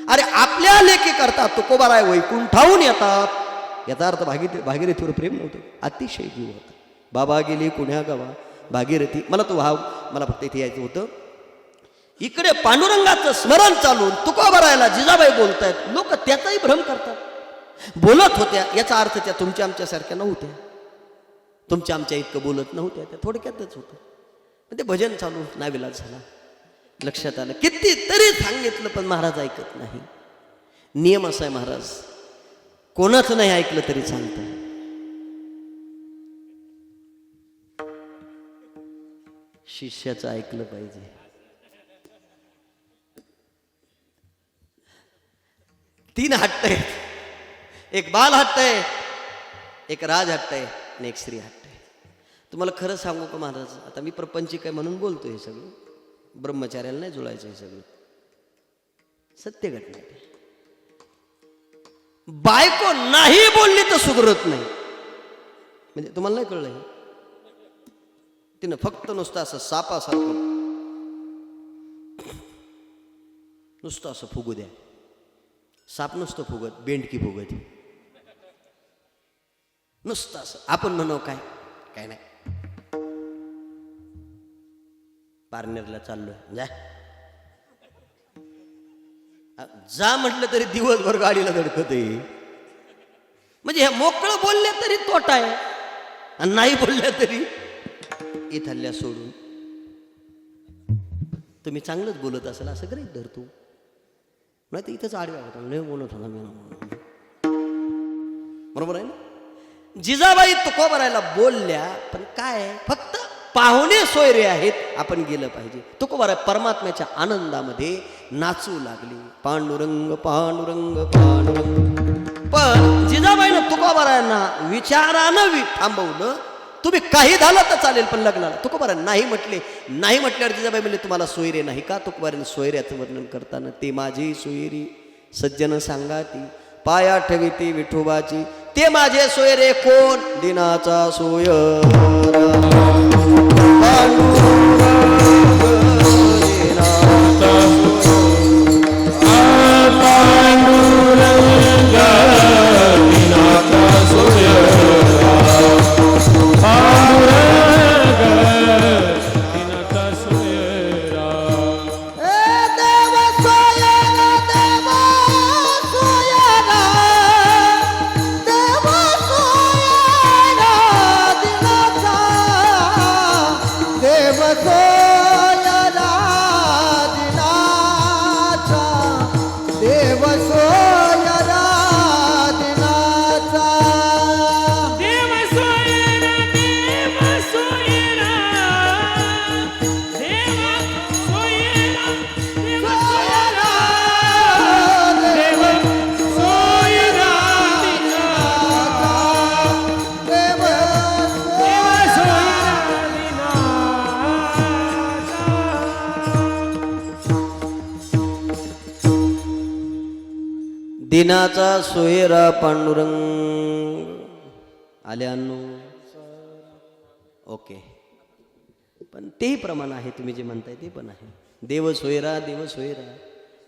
अरे आपल्या लेकी करता तुकोबाराय वैकुंठाहून येतात, याचा अर्थ भागीरथीवर प्रेम नव्हतं, अतिशय जीव होता. बाबा गेली कुण्या गावा भागीरथी. मला तो भाव, मला फक्त इथे यायचं होतं. इकडे पांडुरंगाचं स्मरण चालून तुकोबारायला जिजाबाई बोलतायत. लोक त्याचाही भ्रम करतात. बोलत होत्या याचा अर्थ त्या तुमच्या आमच्यासारख्या नव्हत्या, तुमच्या आमच्या इतकं बोलत नव्हत्या, त्या थोडक्यातच होतं. पण ते भजन चालू नाविलाज झाला. लक्षात आलं, किती तरी सांगितलं पण महाराज ऐकत नाही. नियम असा आहे महाराज, कोणाचं नाही ऐकलं तरी चालतं. शिष्याचं ऐकलं पाहिजे. तीन हट्ट आहेत, एक बाल हट्ट आहे, एक राज हट्ट आहे आणि एक स्त्री हट्ट आहे. तुम्हाला खरं सांगू का महाराज, आता मी प्रपंचिक आहे म्हणून बोलतो हे सगळं, ब्रह्मचार्याला नाही जुळायचं हे सगळं, सत्य घटना आहे. बायको नाही बोलली तर सुधरत नाही. म्हणजे तुम्हाला नाही कळलं हे? तिनं फक्त नुसतं असं सापासारखं नुसतं असं फुगू द्या. साप नुसतं फुगत, बेंडकी फुगत, नुसतं असं. आपण म्हणू काय काय नाही, पारनेरला चाललोय, जा जा म्हटलं तरी दिवसभर गाडीला धडकत आहे. म्हणजे ह्या मोकळं बोलले तरी तोटा आहे आणि नाही बोलल्या तरी इथल्या सोडून. तुम्ही चांगलंच बोलत असाल असं गृहीत धरतो, नाही तर इथंच आडव्या होता, नाही बोलत होता मी, बरोबर आहे ना. जिजाबाई तुकोबारायला बोलल्या, पण काय फक्त पाहुणे सोयरे आहेत, आपण गेलं पाहिजे. तुकोबाराय परमात्म्याच्या आनंदामध्ये नाचू लागली, पांडुरंग पांडुरंग पांडुरंग. पण जिजाबाईनं तुकोबारायांना विचारानं थांबवलं. तुम्ही काही झालं तर चालेल पण लग्नाला. तुकोबाराय नाही म्हटले. नाही म्हटल्यावर जिजाबाई म्हणले तुम्हाला सोयरे नाही का? तुकोबारायनं सोयऱ्याचं वर्णन करताना ते माझी सोयरी सज्जन सांगाती, पाया ठेविती विठोबाची, ते माझे सोयरे कोण? दिनाचा सोयरा दिनाचा सोयरा पांडुरंग. आल्यानो ओके, पण तेही प्रमाण आहे, तुम्ही जे म्हणताय ते पण आहे. देव सोयरा देव सोयरा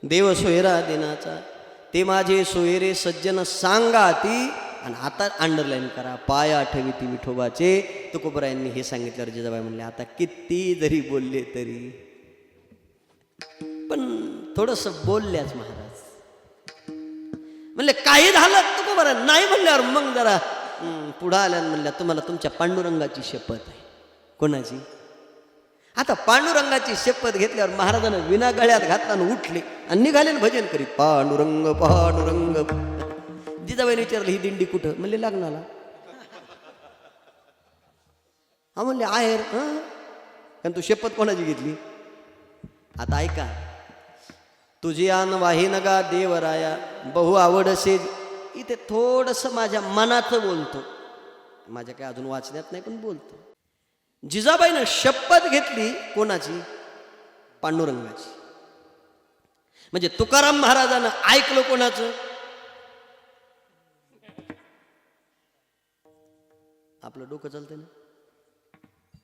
देव सोयरा दिनाचा, ते माझे सोयरे सज्जन सांगाती. आणि आता अंडरलाईन करा, पाया ठेविती विठोबाचे. तुकोबारायांनी हे सांगितल्यावर जिजाबाई म्हणले आता किती जरी बोलले तरी, पण थोडस बोलल्याच महाराज. म्हणले काही झालं तुकोबाराय नाही म्हणल्यावर मग जरा पुढं आल्यानं म्हणल्या तुम्हाला तुमच्या पांडुरंगाची शपथ आहे. कोणाची? आता पांडुरंगाची शपथ घेतल्यावर महाराजानं विना गळ्यात घातल्यानं उठले आणि निघाले भजन करीत, पांडुरंग पांडुरंग. जिजाबाईने विचारलं ही दिंडी कुठं? म्हणले लग्नाला. हा म्हणले आहेर. कारण तू शपथ कोणाची घेतली? आता ऐका, तुझी आन वाही नगा देवराया बहु आवडसे. इथे थोडस माझ्या मनाचं बोलतो, माझ्या काय अजून वाचण्यात नाही पण बोलतो. जिजाबाईनं शपथ घेतली कोणाची? पांडुरंगाची. म्हणजे तुकाराम महाराजानं ऐकलं कोणाचं? आपलं डोकं चालतंय ना,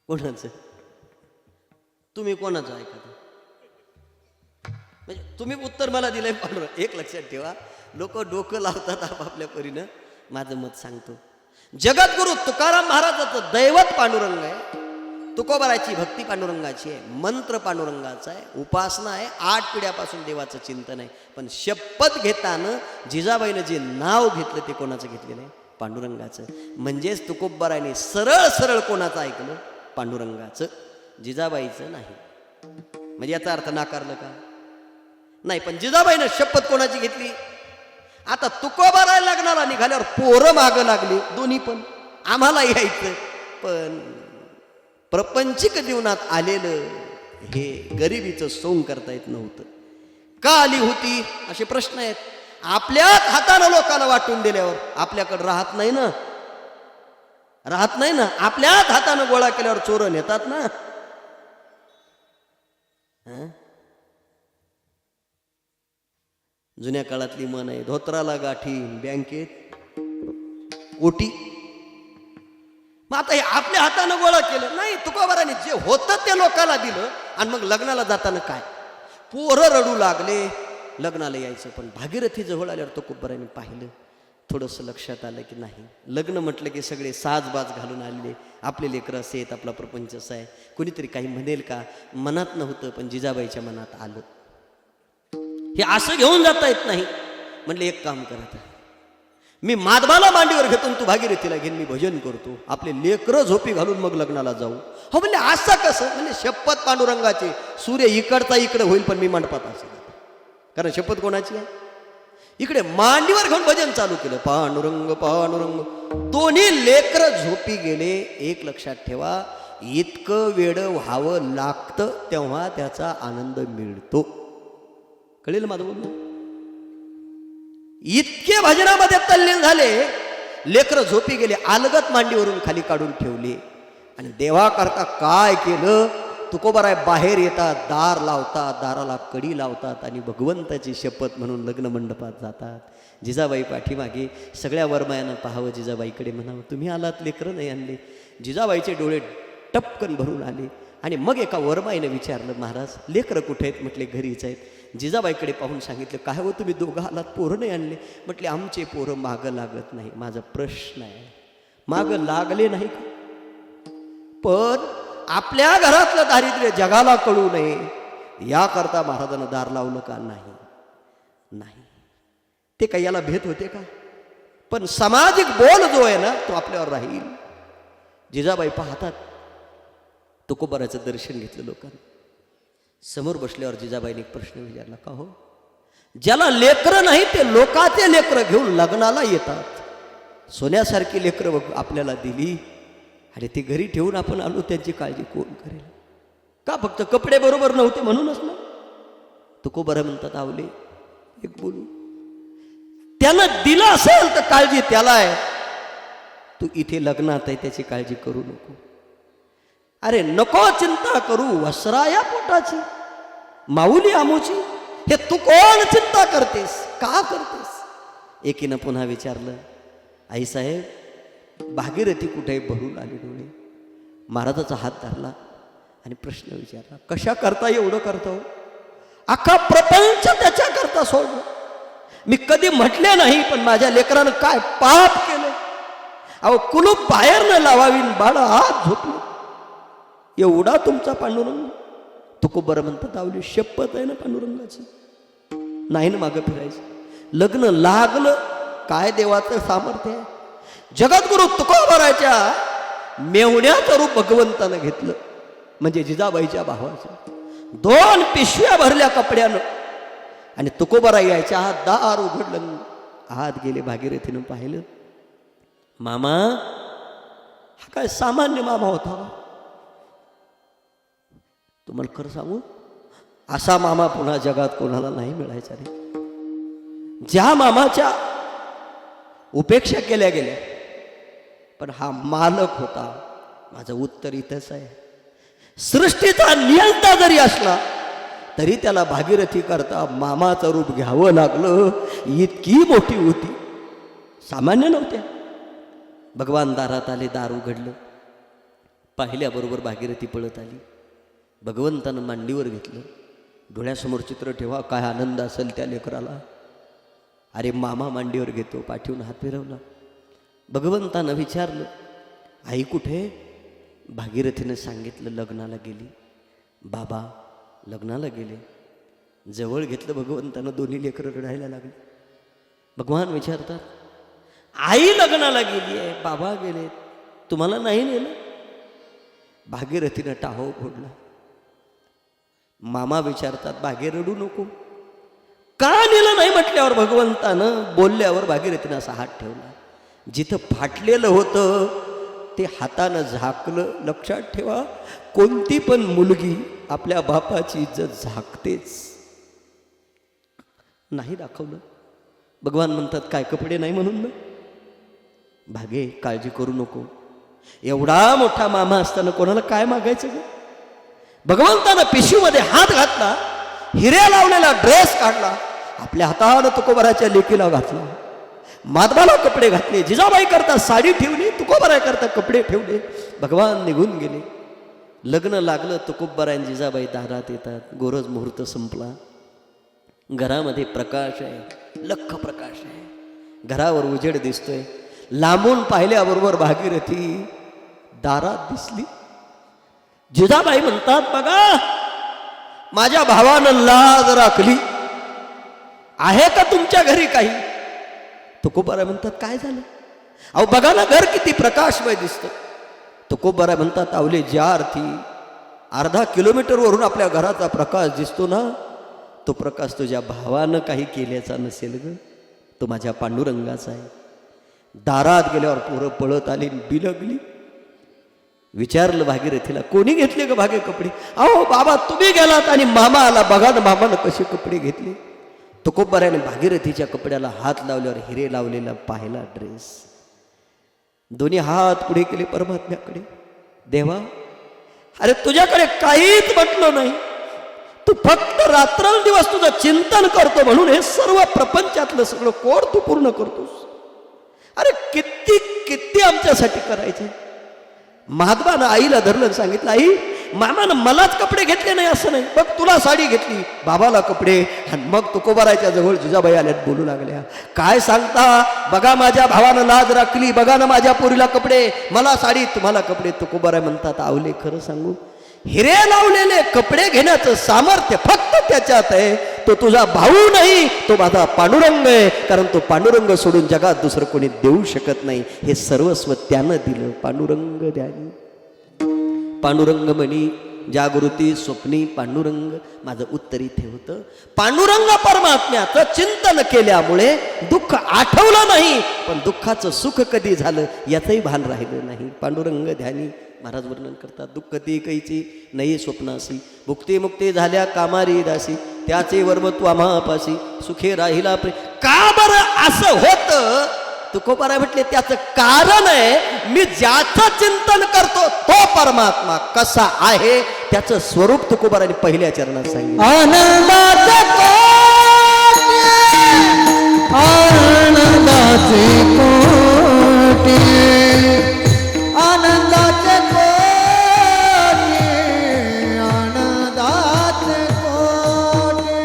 कोणाचं? तुम्ही कोणाचं ऐकत? म्हणजे तुम्ही उत्तर मला दिलंय पांडुरंग. एक लक्षात ठेवा, लोक डोकं लावतात आपापल्या परीनं. माझं मत सांगतो, जगद्गुरु तुकाराम महाराजाचं दैवत पांडुरंग आहे. तुकोबारायची भक्ती पांडुरंगाची आहे, मंत्र पांडुरंगाचा आहे, उपासना आहे, 8 पिढ्यापासून देवाचं चिंतन आहे. पण शपथ घेताना जिजाबाईनं जे नाव घेतलं ते कोणाचं घेतलेलं आहे? पांडुरंगाचं. म्हणजेच तुकोबारायने सरळ सरळ कोणाचं ऐकलं? पांडुरंगाचं, जिजाबाईचं नाही. म्हणजे याचा अर्थ नाकारलं का? नाही. पण जिजाबाईनं शपथ कोणाची घेतली? आता तुकोबाराय लग्नाला निघाल्यावर पोरं मागं लागली, दोन्ही पण आम्हाला यायचं. पण प्रपंचिक जीवनात आलेलं हे गरिबीचं सोंग करता येत नव्हतं. का आली होती असे प्रश्न आहेत. आपल्याच हातानं लोकांना वाटून दिल्यावर आपल्याकडे राहत नाही ना. राहत नाही ना. आपल्याच हातानं गोळा केल्यावर चोर नेतात ना. हं? जुन्या काळातली म्हण आहे, धोत्राला गाठी बँकेत कोटी. मग आता हे आपल्या हातानं गोळा केलं नाही, तुकोबाराने जे होतं ते लोकांना दिलं. आणि मग लग्नाला जाताना काय, पोरं रडू लागले, लग्नाला यायचं. पण भागीरथी जवळ आल्यावर तुकोबाराने पाहिलं, थोडंसं लक्षात आलं की नाही, लग्न म्हटलं की सगळे साजबाज घालून आलेले, आपले लेकरं असे आहेत, आपला प्रपंच असा आहे, कोणीतरी काही म्हणेल का. मनात नव्हतं पण जिजाबाईच्या मनात आलं. हे असं घेऊन जाता येत नाही. म्हटलं एक काम करत, मी माधवाला मांडीवर घेतो, तू भागीरथीला घेऊन मी भजन करतो, आपले लेकरं झोपी घालून मग लग्नाला जाऊ. हो म्हणले असं कसं. म्हणजे शपथ पांडुरंगाची, सूर्य इकडचा इकडे होईल पण मी मंडपात असेल. कारण शपथ कोणाची आहे. इकडे मांडीवर घेऊन भजन चालू केलं, पांडुरंग पांडुरंग. दोन्ही लेकरं झोपी गेले. एक लक्षात ठेवा, इतकं वेड व्हावं लागतं तेव्हा त्याचा आनंद मिळतो. कळेल माझं बोलणं. इतके भजनामध्ये तल्लीन झाले, लेकरं झोपी गेले, अलगत मांडीवरून खाली काढून ठेवले. आणि देवाकरता काय केलं, तुकोबाराय बाहेर येतात, दार लावतात, दाराला कडी लावतात आणि भगवंताची शपथ म्हणून लग्न मंडपात जातात. जिजाबाई पाठीमागे. सगळ्या वरमायानं पाहावं, जिजाबाईकडे म्हणावं, तुम्ही आलात, लेकरं नाही आणले. जिजाबाईचे डोळे टपकन भरून आले. आणि मग एका वरमाईनं विचारलं, महाराज लेकरं कुठे आहेत. म्हटले घरीच आहेत. जिजाबाईकडे पाहून सांगितलं, काय हो तुम्ही दोघं आलात, पोरं नाही आणले. म्हटले आमचे पोरं मागं लागत नाही. माझा प्रश्न आहे, मागं लागले नाही का, पण आपल्या घरातलं दारिद्र्य जगाला कळू नये याकरता महाराजांना दार लावलं का. नाही, ते काही याला भेद होते का. पण सामाजिक बोल जो आहे ना, तो आपल्यावर राहील. जिजाबाई पाहतात, तुकोबाराचं दर्शन घेतलं लोकांनी. समोर बसल्यावर जिजाबाईने एक प्रश्न विचारला, का हो, ज्याला लेकरं नाही ते लोकाचे लेकरं घेऊन लग्नाला येतात, सोन्यासारखी लेकरं आपल्याला दिली आणि ते घरी ठेवून आपण आलो, त्यांची काळजी कोण करेल. का फक्त कपडे बरोबर नव्हते म्हणूनच ना. तुकोबारा म्हणतात, आवले एक बोलू, त्यानं दिलं असेल तर काळजी त्याला आहे. तू इथे लग्नात आहे त्याची काळजी करू नको. अरे नको चिंता करू वस्राया पोटाची, माऊली आमोची. हे तू कोण चिंता करतेस, का करतेस. एकीनं पुन्हा विचारलं, आई साहेब भागीरथी कुठे. भरून आले डोळे. महाराजाचा हात धरला आणि प्रश्न विचारला, कशा करता एवढं करतो. अख्खा प्रपंच त्याच्या करता सोडलं. मी कधी म्हटले नाही, पण माझ्या लेकरानं काय पाप केलं. अहो कुलूप बाहेर न लावावीन, बाळ आत झोपलं. एवढा तुमचा पांडुरंग. तुकोबारा म्हणतात, आवली शपथ आहे ना पांडुरंगाची, नाही ना मागं फिरायचं. लग्न लागलं, काय देवाचं सामर्थ्य आहे. जगद्गुरु तुकोबाराच्या मेवण्याचं रूप भगवंतानं घेतलं, म्हणजे जिजाबाईच्या भावाचं. 2 पिशव्या भरल्या कपड्यानं. आणि तुकोबारा यायच्या हात दार उघडलं, आत गेले. भागीरथीनं पाहिलं, मामा हा काय सामान्य मामा होता. तुम्हाला खरं सांगू, असा मामा पुन्हा जगात कोणाला नाही मिळायचा रे. ज्या मामाच्या उपेक्षा केल्या गेल्या, पण हा मालक होता. माझं उत्तर इथंच आहे. सृष्टीचा नियंता जरी असला तरी त्याला भागीरथी करता मामाचं रूप घ्यावं लागलं. इतकी मोठी होती, सामान्य नव्हत्या. भगवान दारात आले, दार उघडलं. पाहिल्याबरोबर भागीरथी पळत आली. भगवंतानं मांडीवर घेतलं. डोळ्यासमोर चित्र ठेवा, काय आनंद असेल त्या लेकराला. अरे मामा मांडीवर घेतो, पाठीवून हात फिरवला. भगवंतानं विचारलं, आई कुठे. भागीरथीनं सांगितलं, लग्नाला गेली. बाबा लग्नाला गेले. जवळ घेतलं भगवंतानं, दोन्ही लेकरं रडायला लागली. भगवान विचारतात, आई लग्नाला गेली आहे, बाबा गेले, तुम्हाला नाही नेलं. भागीरथीनं टाहो फोडला. मामा विचारतात, भागे रडू नको, का नेलं नाही म्हटल्यावर भगवंतानं बोलल्यावर भागीरथीनं असा हात ठेवला. जिथं फाटलेलं होतं ते हातानं झाकलं. लक्षात ठेवा, कोणती पण मुलगी आपल्या बापाची इज्जत झाकतेच. नाही दाखवलं. भगवान म्हणतात, काय कपडे नाही म्हणून ना. भागे काळजी करू नको, एवढा मोठा मामा असताना कोणाला काय मागायचं ग? भगवंतानं पिशवीमध्ये हात घातला, हिऱ्या लावलेला ड्रेस काढला, आपल्या हातानं तुकोबराच्या लेकीला घातला, माधवाला कपडे घातले, जिजाबाई करता साडी ठेवली, तुकोबरा करता कपडे ठेवले, भगवान निघून गेले. लग्न लागलं, तुकोबरा आणि जिजाबाई दारात येतात, गोरज मुहूर्त संपला. घरामध्ये प्रकाश आहे, लख प्रकाश आहे, घरावर उजेड दिसतोय. लांबून पाहिल्याबरोबर भागीरथी दारात दिसली. जिजाबाई म्हणतात, बघा माझ्या भावानं लाज राखली, आहे का तुमच्या घरी काही? तुकोबारा म्हणतात, काय झालं? अहो बघा ना, घर किती प्रकाशमय दिसतं. तुकोबारा म्हणतात, आवले ज्या अर्थी अर्धा किलोमीटरवरून आपल्या घराचा प्रकाश दिसतो ना, तो प्रकाश तुझ्या भावानं काही केल्याचा नसेल ग, तो माझ्या पांडुरंगाचा आहे. दारात गेल्यावर पोरं पळत आली, बिलगली. विचारलं भागीरथीला, कोणी घेतले ग भागे कपडे? अहो बाबा तुम्ही गेलात आणि मामा आला, बघा ना मामानं कसे कपडे घेतले. तुकोबाराने भागीरथीच्या कपड्याला हात लावल्यावर हिरे लावलेला पाहिला ड्रेस. दोन्ही हात पुढे केले परमात्म्याकडे. देवा, अरे तुझ्याकडे काहीच म्हटलं नाही, तू फक्त रात्रंदिवस तुझं चिंतन करतो म्हणून हे सर्व प्रपंचातलं सगळं कोड तू पूर्ण करतोस. अरे किती किती आमच्यासाठी करायचे. माधवानं आईला धरलं, सांगितलं, आई मामानं मलाच कपडे घेतले नाही असं नाही, बघ तुला साडी घेतली, बाबाला कपडे. आणि मग तुकोबाराच्या जवळ जिजाबाई आल्यात, बोलू लागल्या, काय सांगता, बघा माझ्या भावानं लाज राखली, बघा ना माझ्या पोरीला कपडे, मला साडी, तुम्हाला कपडे. तुकोबारा म्हणतात, आवले खरं सांगू, हिरे लावलेले कपडे घेण्याचं सामर्थ्य फक्त त्याच्यात आहे. तो तुझा भाऊ नाही, तो माझा पांडुरंग आहे, कारण तो पांडुरंग सोडून जगात दुसरं कोणी देऊ शकत नाही. हे सर्वस्व त्यानं दिलं. पांडुरंग द्यानी पांडुरंग म्हणी, जागृती स्वप्नी पांडुरंग माझं उत्तरी ठेवतं. पांडुरंग परमात्म्याचं चिंतन केल्यामुळे दुःख आठवलं नाही, पण दुःखाचं सुख कधी झालं याचंही भान राहिलं नाही. पांडुरंग ध्यानी महाराज वर्णन करतात, दुःख ती कैची नाही स्वप्नासी, भुक्ती मुक्ती झाल्या कामारी दासी, त्याचे वर्म तू आम्हापासी, सुखे राहिला प्रेम. का बरं असं होतं? तुकोबारा म्हटले, त्याचं कारण आहे, मी ज्याचं चिंतन करतो तो परमात्मा कसा आहे त्याचं स्वरूप तुकोबाराने पहिल्या चरणात सांगितलं. आनंदाचे कोटी, आनंदाचे कोटी, आनंदाचे कोटी, आनंदाचे कोटी,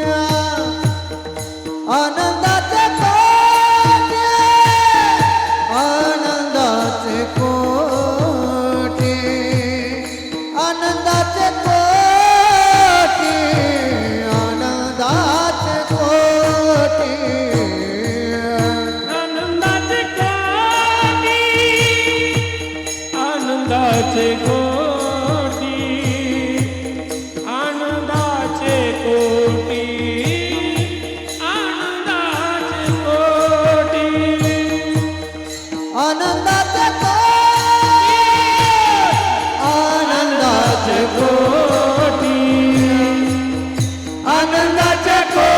आनंदाचे कोटी, आनंदाचे कोटी, आनंदाचे कोटी, आनंदाचे कोटी, आनंदाचे कोटी, आनंदाचे कोटी, आनंदाचे कोटी, आनंदाचे कोटी, आनंदाचे कोटी, आनंदाचे कोटी,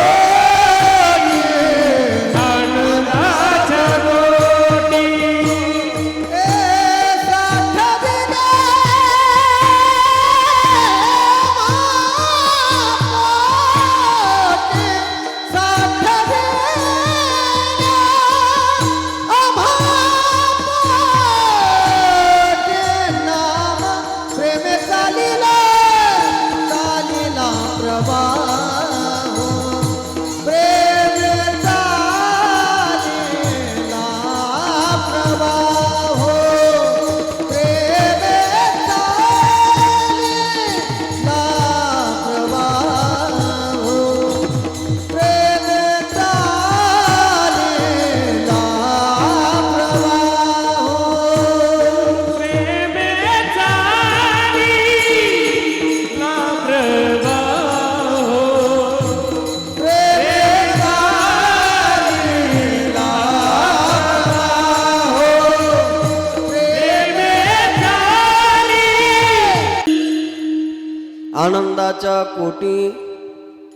आनंदाच्या कोटी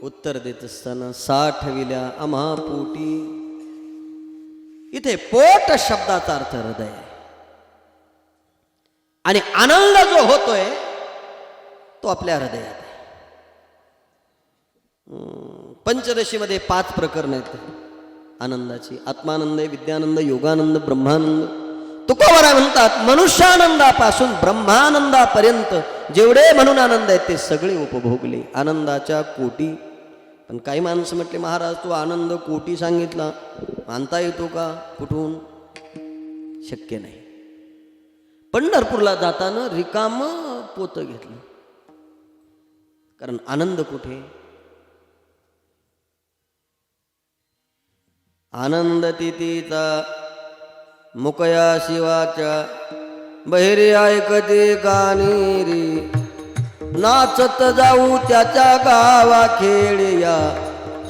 उत्तर देत असताना साठविल्या आम्हा पोटी. इथे पोट शब्दाचा अर्थ हृदय. आणि आनंद जो होतोय तो आपल्या हृदयात आहे. पंचदशीमध्ये 5 प्रकरण आहेत आनंदाची. आत्मानंद, विद्यानंद, योगानंद, ब्रह्मानंद. तुकोबाराय म्हणतात मनुष्यानंदापासून ब्रह्मानंदापर्यंत जेवढे म्हणून आनंद आहेत ते सगळे उपभोगले, आनंदाच्या कोटी. पण काही माणसं म्हटले महाराज तू आनंद कोटी सांगितला, मानता येतो का? कुठून? शक्य नाही. पंढरपूरला जाताना रिकाम पोतं घेतलं, कारण आनंद कुठे? आनंद तिथीचा मुकया शिवाच्या बहिरे ऐकते कानी रे, नाचत जाऊ त्याच्या गावा खेड्या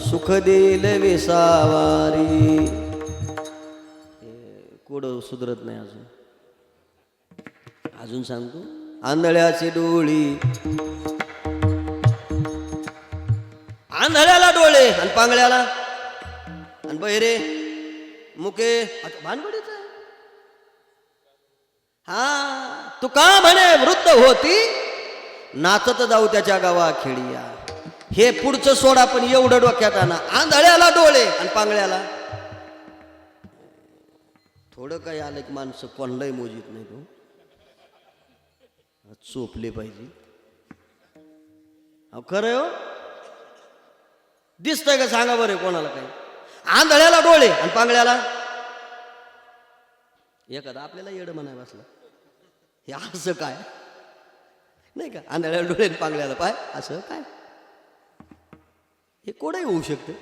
सुख देल विसावारी. कोड सुधरत नाही अजून. अजून सांगतो. आंधळ्याची डोळी, आंधळ्याला डोळे आणि पांगळ्याला आणि बहिरे मुके. आता भानगडीच आहे. हा तुका म्हणे वृद्ध होती नाचत जाऊ त्याच्या गावा खेडिया. हे पुढचं सोडा, पण एवढं डोक्यात आणा. आंधळ्याला डोळे आणि पांगळ्याला. थोडं काही आलं की माणसं कोणलाही मोजीत नाही. तो चोपले पाहिजे. अहो खरं हो, दिसतंय का सांगा बरं कोणाला? काही आंधळ्याला डोळे आणि पांगळ्याला. एखादा आपल्याला येडं म्हणाय बसला, हे असं काय नाही का? आंधळ्याला डोळे आणि पांगळ्याला पाय, असं काय? हे कोणही होऊ शकतं.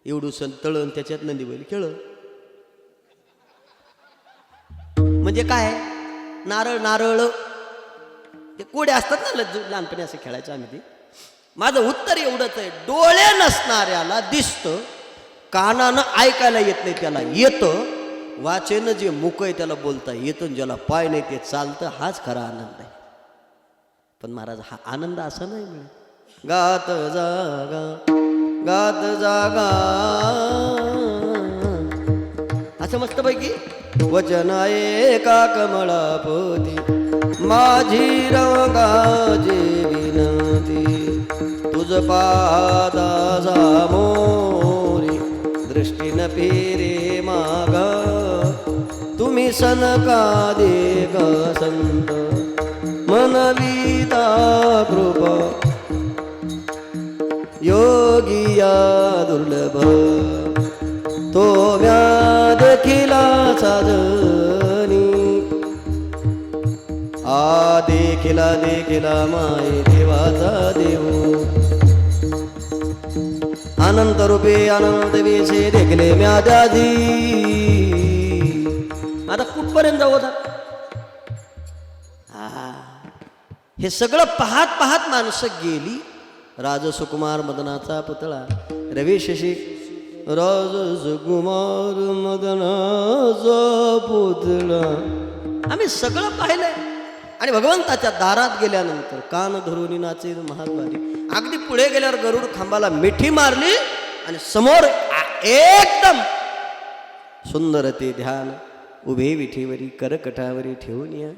एवढूसं तळण त्याच्यात नंदी बैल खेळ म्हणजे काय? नारळ नारळ ते कोडे असतात ना, लहानपणी असं खेळायचं आम्ही. ते माझं उत्तर एवढंच आहे, डोळे नसणाऱ्याला दिसतं, कानानं ऐकायला येत नाही त्याला येतं, वाचेनं जे मुक आहे त्याला बोलता येतं, ज्याला पाय नाही ते चालतं. हाच खरा आनंद आहे. पण महाराज हा आनंद असा नाही मिळत. गात जागा गात जागा असं मस्तपैकी वचन एका कमळा पोती माझी रंगाची विनंती तुझ पादा सामोरी दृष्टीन फिरे माग तुम्ही सनका दे ग संत मनविता कृपा योगिया दुर्लभ तो म्या देखिला साधनी आ देखिला माय देवाचा देव अनंत रूपे अनंत वेशे देखले म्या दादी. आता कुठपर्यंत जाऊ होता? हे सगळं पाहत पाहत माणसं गेली. राजसुकुमार मदनाचा पुतळा रवी शशी राजसुकुमार मदनाचा पुतळा आम्ही सगळं पाहिलंय. आणि भगवंताच्या दारात गेल्यानंतर कान धरून नाचे महाद्वारी. अगदी पुढे गेल्यावर गरुड खांबाला मिठी मारली आणि समोर एकदम सुंदर ते ध्यान उभे विठीवरी करकटावरी ठेवून या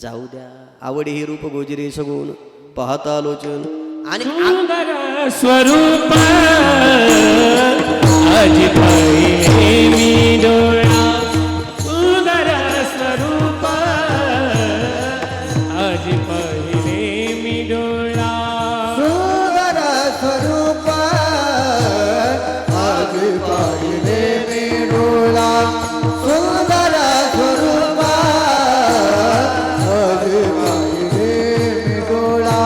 जाऊ द्या आवडी ही रूप गोजरी सगुण पाहता लोचन आणि सुंदर स्वरूप आज पाहिले मी डोळा सुंदर स्वरूप आज पाहिले मी डोळा सुंदर स्वरूप आज पाहिले मी डोळा सुंदर स्वरूप आज पाहिले मी डोळा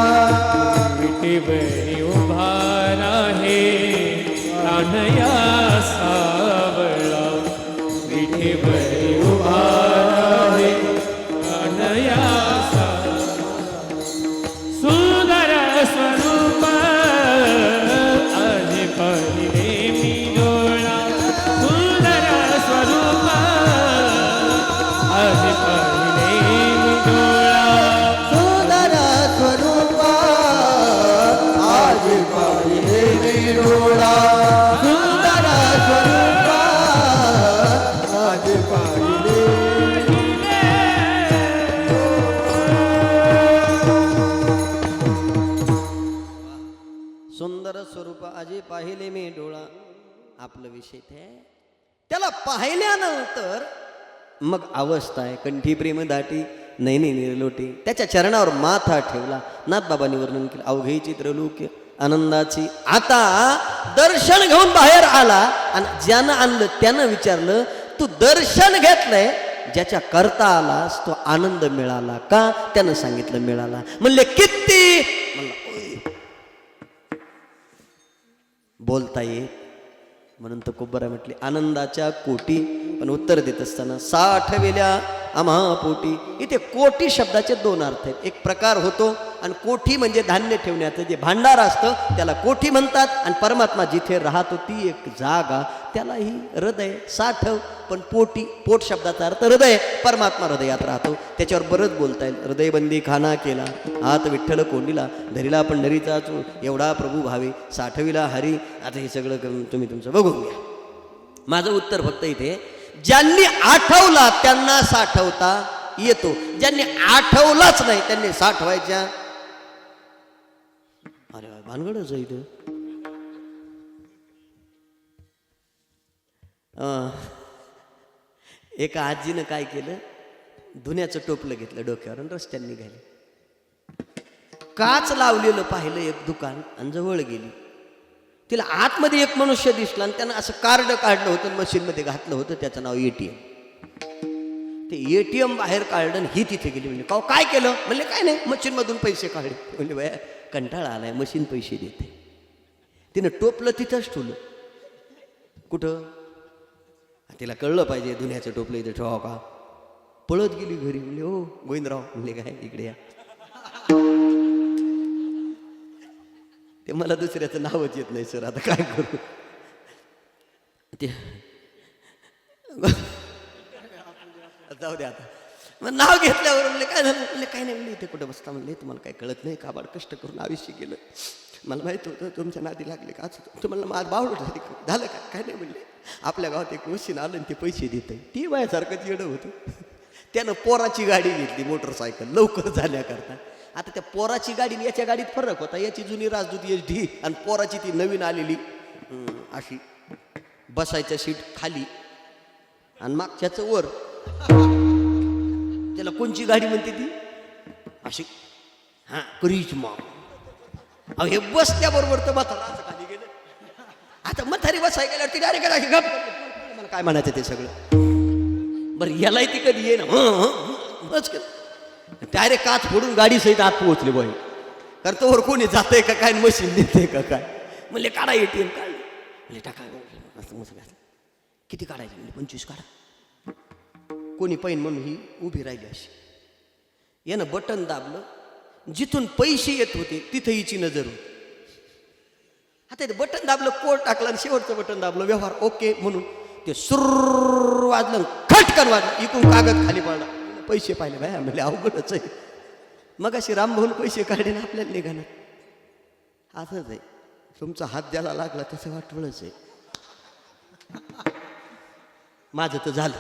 विठेवरी उभा राहे कान्हया सावळा विठेवरी उभा राहे कान्हया सुंदर स्वरूप आज पाहिले मी डोळा सुंदर स्वरूप आज पाहिले मी डोळा सुंदर स्वरूप आज पाहिले मी डोळा सुंदर स्वरूप आज पाहिले पाहिले मी डोळा आपलं विषय ते त्याला पाहिल्यानंतर मग अवस्था आहे कंठी प्रेम दाटी नैनी निर्लोटी त्याच्या चरणावर माथा ठेवला नाथबाबांनी वर्णन केलं अवघे चित्रलोक्य आनंदाची आता दर्शन घेऊन बाहेर आला आणि ज्यानं आणलं त्यानं विचारलं तू दर्शन घेतलंय ज्याच्या करता आलास तो आनंद मिळाला का त्यानं सांगितलं मिळाला म्हणले किती म्हणलं बोलता येत म्हणून तर कुब्बरा म्हटली आनंदाच्या कोटी पण उत्तर देत असताना 60 वेल्या आम्हा पोटी इथे कोटी शब्दाचे 2 अर्थ आहेत एक प्रकार होतो आणि कोठी म्हणजे धान्य ठेवण्याचं जे भांडार असतं त्याला कोठी म्हणतात आणि परमात्मा जिथे राहतो ती एक जागा त्यालाही हृदय 60 पण पोटी पोट शब्दाचा अर्थ हृदय परमात्मा हृदयात राहतो त्याच्यावर बरंच बोलता येईल हृदयबंदी खाना केला हात विठ्ठल कोंडीला धरीला पंढरीचा एवढा प्रभू भावे 60वीला हरी आता हे सगळं तुम्ही तुमचं बघून घ्या माझं उत्तर फक्त इथे ज्यांनी आठवला त्यांना साठवता येतो ज्यांनी आठवलाच नाही त्यांनी साठवायच्या अरे भानगडच आहे इथं एका आजीनं काय केलं धुण्याचं टोपलं घेतलं डोक्यावर आणि रस्त्याने निघाले काच लावलेलं पाहिलं एक दुकान आणि जवळ गेली तिला आतमध्ये एक मनुष्य दिसला आणि त्यानं असं कार्ड काढलं होतं मशीनमध्ये घातलं होतं त्याचं नाव ATM ते ATM बाहेर काढलं आणि ही तिथे गेली म्हणजे का काय केलं म्हणले काय नाही मशीनमधून पैसे काढले म्हणजे बाया कंटाळा आलाय मशीन पैसे देते तिनं टोपलं तिथंच ठेवलं कुठं तिला कळलं पाहिजे दुनियाचं टोपलं इथं ठेवा का पळत गेली घरी म्हणले हो गोविंदराव म्हणले काय इकडे या ते मला दुसऱ्याचं नावच येत नाही सर आता काय करू ते जाऊ दे आता मग नाव घेतल्यावर म्हणले काय झालं म्हणले काय नाही म्हणले इथे कुठं बसता म्हणले तुम्हाला काय कळत नाही काबाड कष्ट करून आयुष्य गेलं मला माहित होतं तुमच्या नादी लागले का तुम्हाला माझं बावड झालं काय नाही म्हणले आपल्या गावात एक मशीन आलं आणि ते पैसे देत आहे ती माझ्यासारखंच येणं होतं त्यानं पोराची गाडी घेतली मोटरसायकल लवकर झाल्याकरता आता त्या पोराची गाडी याच्या गाडीत फरक होता याची जुनी राजदूत SD आणि पोराची ती नवीन आलेली अशी बसायचं सीट खाली आणि मागच्याच वर त्याला कोणची गाडी म्हणते ती अशी हा करिश्मा अहो हे बसल्याबरोबर तर म्हातारा असं खाली गेलं आता म्हातारी बसाय गेल्यावर ती डायरेक्ट मला काय म्हणायचं ते सगळं बरं यालाही ती कधी ये ना डायरेक्ट काच फोडून गाडी सहित आत पोहोचले बाई कारण तोवर कोणी जातंय का काय मशीन देते का काय म्हणले काढा ATM काढले म्हणजे टाका असं मस्त किती काढायचे म्हणजे 25 काढा कोणी पैन म्हणून ही उभी राहिली अशी यानं बटन दाबलं जिथून पैसे येत होते तिथं हिची नजर होती आता ते बटन दाबलं कोड टाकलं आणि शेवटचं बटन दाबलं व्यवहार ओके म्हणून ते सुर वाजलं खटकन वाजलं इकडून कागद खाली पडला पैसे पाहिले बाय म्हणले अवघडच आहे मग अशी रामभाऊन पैसे काढे ना आपल्याला निघाणार असंच आहे तुमचा हात ज्याला लागला तसं वाटवळच आहे माझं तर झालं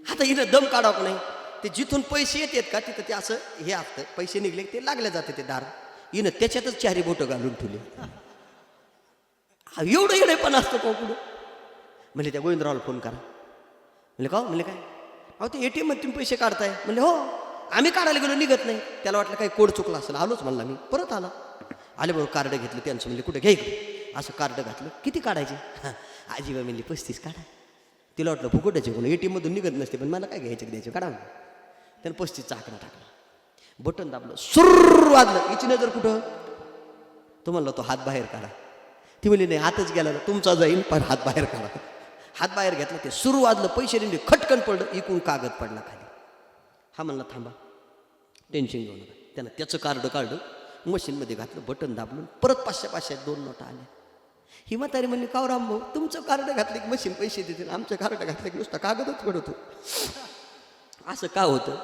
आता हिनं दम काढावं नाही ते जिथून पैसे येतात का तिथं ते असं हे असतं पैसे निघले ते लागल्या जाते ते दार हिनं त्याच्यातच 4 बोटं घालून ठेवले एवढं येडे पण असतं का पुढं म्हणजे त्या गोविंदरावला फोन करा म्हणले का म्हणले काय अहो ते ATM मध्ये तुम्ही पैसे काढताय म्हणले हो आम्ही काढायला गेलो निघत नाही त्याला वाटलं काही कोड चुकला असेल आलोच म्हणला मी परत आले बरोबर कार्ड घेतलं त्यांचं म्हणले कुठे घ्या इकडे असं कार्ड घातलं किती काढायचे आजीबा म्हणली 35 काढा तिला वाटलं फुकटाचे कोण ATM मधून निघत नसते पण मला काय घ्यायचं द्यायचं काढा त्यानं 35चा आकडा टाकला बटन दाबलं सुर वाजलं हिची नजर कुठं तो म्हणला तो हात बाहेर काढा ती म्हणली नाही हातच गेला तुमचा जाईल पण हात बाहेर काढा हात बाहेर घेतला ते सुरू वाजलं पैसे दिले खटकन पडलं इकून कागद पडला खाली हा म्हणला थांबा टेन्शन घेऊ नका त्यानं त्याचं कार्ड काढलं मशीनमध्ये घातलं बटन दाबलं परत 500 2 नोटा आल्या ही म्हातारी म्हणली काव रामभाऊ तुमचं कार्ड घातलं की मशीन पैसे देते आमचं कार्ड घातलं की नुसतं कागदच पडतो असं का होतं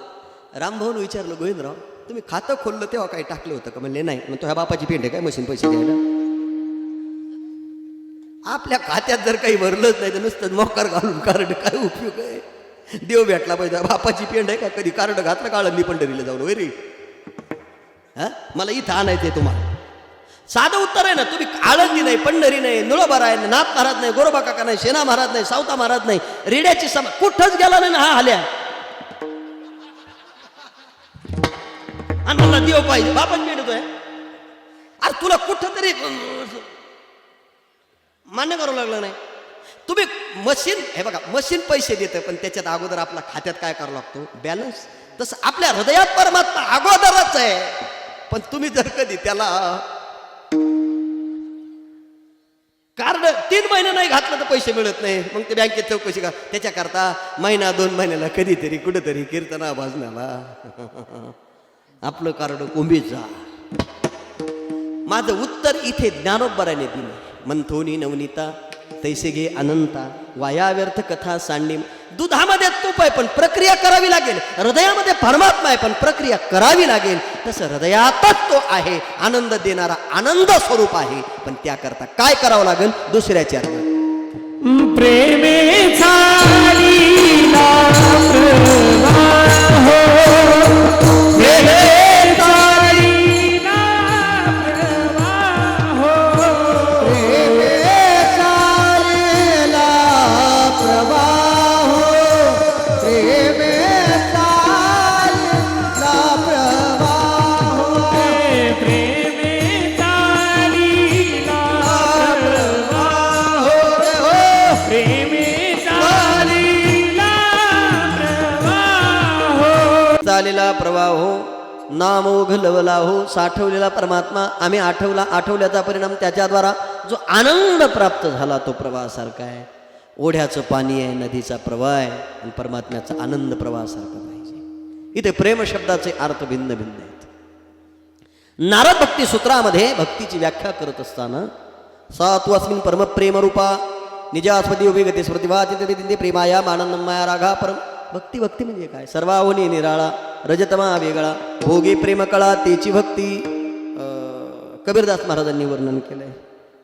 रामभाऊनं विचारलं गोविंदराव तुम्ही खातं खोललं तेव्हा काही टाकलं होतं का म्हणले नाही मग तो ह्या बापाची पेंड आहे काय मशीन पैसे द्यायला आपल्या खात्यात जर काही भरलंच नाही तर नुसतं मोकार घालून कार्ड काय उपयोग आहे देव भेटला पाहिजे बापाची पेंड आहे का कधी कार्ड घातलं काळली पंढरीला जाऊन वैरी हा मला इथं आणायचंय तुम्हाला साधं उत्तर आहे ना. तुम्ही आळंदी नाही, पंढरी नाही, नुळोबा राय नाही, नाथ महाराज नाही, गोरोबा काका नाही, शेना महाराज नाही, सावता महाराज नाही, रेड्याची सभा कुठंच गेला नाही ना हा हाल्या. आणि मला देव पाहिजे बापच मिळतोय. अरे तुला कुठं तरी मान्य करावं लागलं नाही. तुम्ही मशीन हे बघा, मशीन पैसे देतं पण त्याच्यात अगोदर आपल्या खात्यात काय करावं लागतो, बॅलन्स. तसं आपल्या हृदयात परमात्मा अगोदरच आहे. पण तुम्ही जर कधी त्याला कार्ड 3 महिने नाही घातलं तर पैसे मिळत नाही. मग ते बँकेत चौकशी का त्याच्याकरता महिना 2 महिन्याला कधीतरी कुठेतरी कीर्तना भाजण्याला आपलं कार्ड कोंबीचा. माझं उत्तर इथे ज्ञानोबराने दिलं. मंथोनी नवनीता तैसे घे अनंता, वाया व्यर्थ कथा सांडणी. दुधामध्ये तूप आहे पण प्रक्रिया करावी लागेल. हृदयामध्ये परमात्मा आहे पण प्रक्रिया करावी लागेल. तसं हृदयातच तो आहे, आनंद देणारा आनंद स्वरूप आहे. पण त्याकरता काय करावं लागेल, दुसऱ्याच्या प्रेमेचा लीला प्रवाह हो, प्रेमेचा लीला प्रवाह हो, प्रेमेचा लीला प्रवाह, प्रेमेचा लीला प्रवाह, प्रेमेचा लीला प्रवाह, प्रेमेचा लीला प्रवाह हो. चालेला प्रवाह हो, नामोघ लवला हो. साठवलेला परमात्मा आम्ही आठवल्याचा परिणाम त्याच्याद्वारा जो आनंद प्राप्त झाला तो प्रवाहासारखा आहे. ओढ्याचं पाणी आहे, नदीचा प्रवाह आहे आणि परमात्म्याचा आनंद प्रवाहासारखा पाहिजे. इथे प्रेम शब्दाचे अर्थ भिन्न भिन्न आहेत. नारद भक्ती सूत्रामध्ये भक्तीची व्याख्या करत असताना सात्वस्मिन परम प्रेम रूपा निजास्पदी उभे गती स्मृतिवादिते प्रेमाया मानंदम माया रागा परम. भक्ती भक्ती म्हणजे काय, सर्वावनी निराळा रजतमा वेगळा भोगे प्रेम कळा तेची भक्ती. कबीरदास महाराजांनी वर्णन केलंय.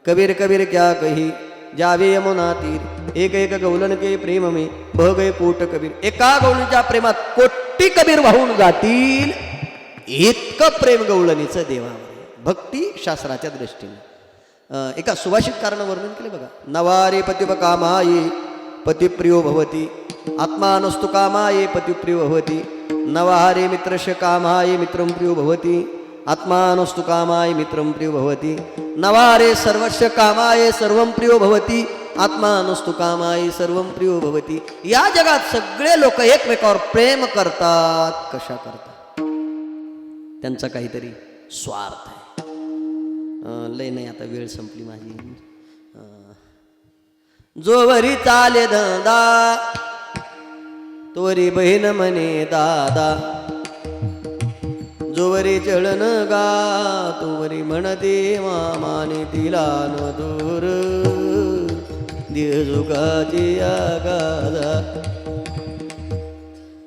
कबीर कबीर क्या कही जावे यमुना तीर, एक एक गौलन के प्रेम में बह गए कोट कबीर. एका गौलनीच्या प्रेमात कोटी कबीर वाहून जातील इतकं प्रेम गवळणीचं देवावर. भक्ती शास्त्राच्या दृष्टीने एका सुभाषितकारानं वर्णन केले बघा. नवारे पत्युपकामाये पतिप्रियो भवती, आत्मानस्तु कामाये पतिप्रियो भवती. नवारे मित्रश कामाये मित्रं प्रियो भवती, आत्मानस्तु कामाये मित्रं प्रियो भवती. नवारे सर्वस्य कामाये सर्वं प्रियो भवती, आत्मानस्तु कामाये सर्वं प्रियो भवती. या जगात सगळे लोक एकमेकावर प्रेम करतात. कशा करतात, त्यांचा काहीतरी स्वार्थ आहे. लय नाही, आता वेळ संपली माझी. जोवरी चाले धंदा तोरी बहीण म्हणे दादा, जोवरी चळण गा तोवरी म्हणते मामाने तिला न दूर देजुगाची गादा.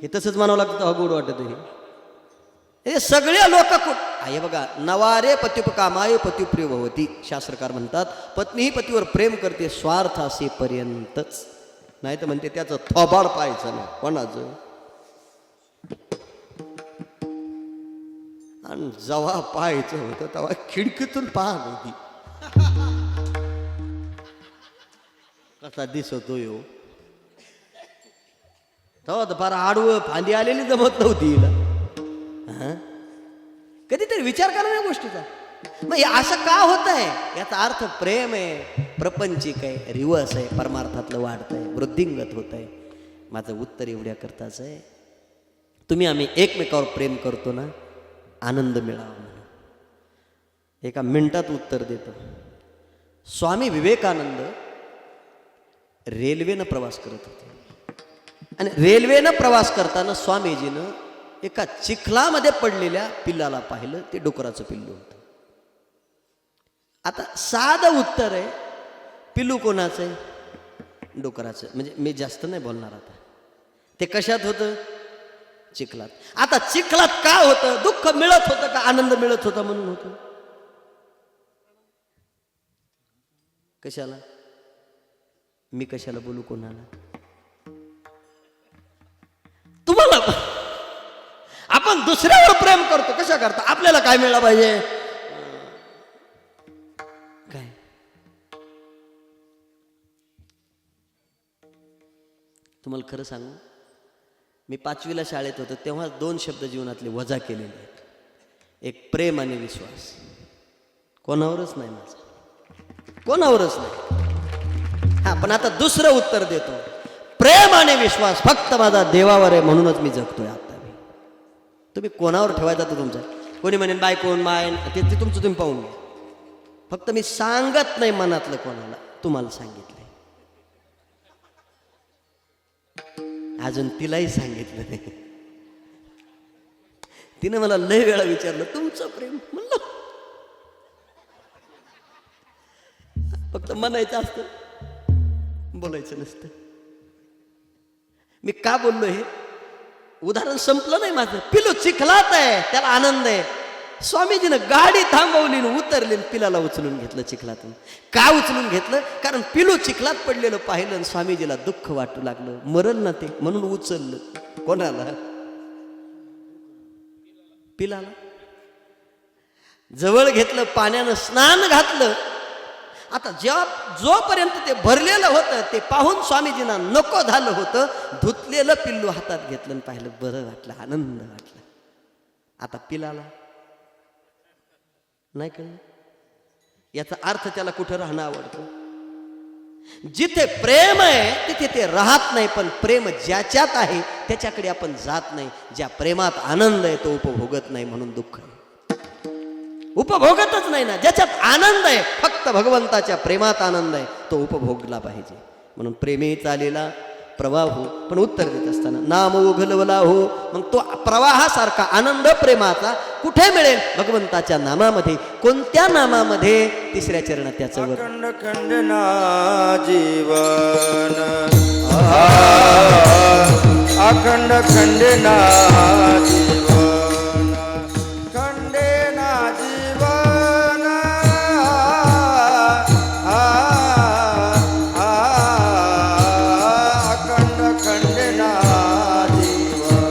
हे तसंच म्हणावं लागतं, हा गोड वाटत आहे. हे सगळे लोक हे बघा. नवारे पत्युपकामाये पतिप्रिय भवती. शास्त्रकार म्हणतात पत्नी ही पतीवर प्रेम करते स्वार्थ असेपर्यंतच, नाही तर म्हणते त्याचं थोबाड पाहायचं नाही कोणाचं. आणि जेव्हा पाहायचं होतं तेव्हा खिडकीतून पाहत होती कसा दिसतो यो. तेव्हा तर फार आडवं फांदी आलेली जमत नव्हती हिला. कधीतरी विचार करा ना गोष्टीचा. मग हे असं का होत आहे, याचा अर्थ प्रेम आहे, प्रपंचिक आहे, रिवर्स आहे, परमार्थातलं वाढत आहे, वृद्धिंगत होत आहे. माझं उत्तर एवढ्या करताच आहे, तुम्ही आम्ही एकमेकावर प्रेम करतो ना, आनंद मिळावा म्हणून. एका मिनिटात उत्तर देतो. स्वामी विवेकानंद रेल्वेनं प्रवास करत होते आणि रेल्वेनं प्रवास करताना स्वामीजीनं एका चिखलामध्ये पडलेल्या पिल्लाला पाहिलं. ते डुकराचं पिल्लू होतं. आता साधं उत्तर आहे, पिल्लू कोणाचं आहे, डुकराचं. म्हणजे मी जास्त नाही बोलणार आता. ते कशात होतं, चिखलात. आता चिखलात का होतं, दुःख मिळत होतं का आनंद मिळत होता म्हणून होतं, कशाला, मी कशाला बोलू कोणाला. तुम्हाला आपण दुसऱ्यावर प्रेम करतो कशा करता, आपल्याला काय मिळालं पाहिजे. तुम्हाला खरं सांगू, मी 5वीला शाळेत होतो तेव्हा 2 शब्द जीवनातले वजा केलेले आहेत. एक प्रेम आणि विश्वास. कोणावरच नाही माझा, कोणावरच नाही. हा, पण आता दुसरं उत्तर देतो. प्रेम आणि विश्वास फक्त माझा देवावर आहे, म्हणूनच मी जगतोय आता. तुम्ही कोणावर ठेवायचा तर तुमचा. कोणी म्हणेन बायकोन मायन, ते तुमचं तुम्ही पाहून घ्या. फक्त मी सांगत नाही मनातलं कोणाला, तुम्हाला सांगितलंय. अजून तिलाही सांगितलं नाही. तिने मला लय वेळा विचारलं तुमचं प्रेम, म्हणलं फक्त म्हणायचं असतं, बोलायचं नसतं. मी का बोललो हे उदाहरण संपलं नाही माझं. पिलू चिखलात आहे, त्याला आनंद आहे. स्वामीजीनं गाडी थांबवली, उतरली, पिलाला उचलून घेतलं चिखलातून. का उचलून घेतलं? कारण पिलू चिखलात पडलेलं पाहिलं आणि स्वामीजीला दुःख वाटू लागलं, मरल ना ते, म्हणून उचललं. कोणाला? पिलाला. जवळ घेतलं, पाण्यानं स्नान घातलं. आता जोपर्यंत ते भरलेलं होतं ते पाहून स्वामीजींना नको झालं होतं. धुतलेलं पिल्लू हातात घेतलं आणि पाहिलं, बरं वाटलं, आनंद वाटला. आता पिलाला नाही कळलं. याचा अर्थ त्याला कुठं राहणं आवडतं. जिथे प्रेम आहे तिथे ते राहत नाही, पण प्रेम ज्याच्यात आहे त्याच्याकडे आपण जात नाही. ज्या प्रेमात आनंद आहे तो उपभोगत नाही, म्हणून दुःख आहे. उपभोगतच नाही ना. ज्याच्यात आनंद आहे, फक्त भगवंताच्या प्रेमात आनंद आहे, तो उपभोगला पाहिजे. म्हणून प्रेमे चालेला प्रवाह हो. पण उत्तर देत असताना नाम उघलवला हो. मग तो प्रवाहासारखा आनंद प्रेमाचा कुठे मिळेल? भगवंताच्या नामामध्ये. कोणत्या नामामध्ये? 3ऱ्या चरणात त्याचं वर. अखंड खंडना जीवन, अखंड खंडना जीवन, खंडेना जीवन, अखंड खंडना जीवन,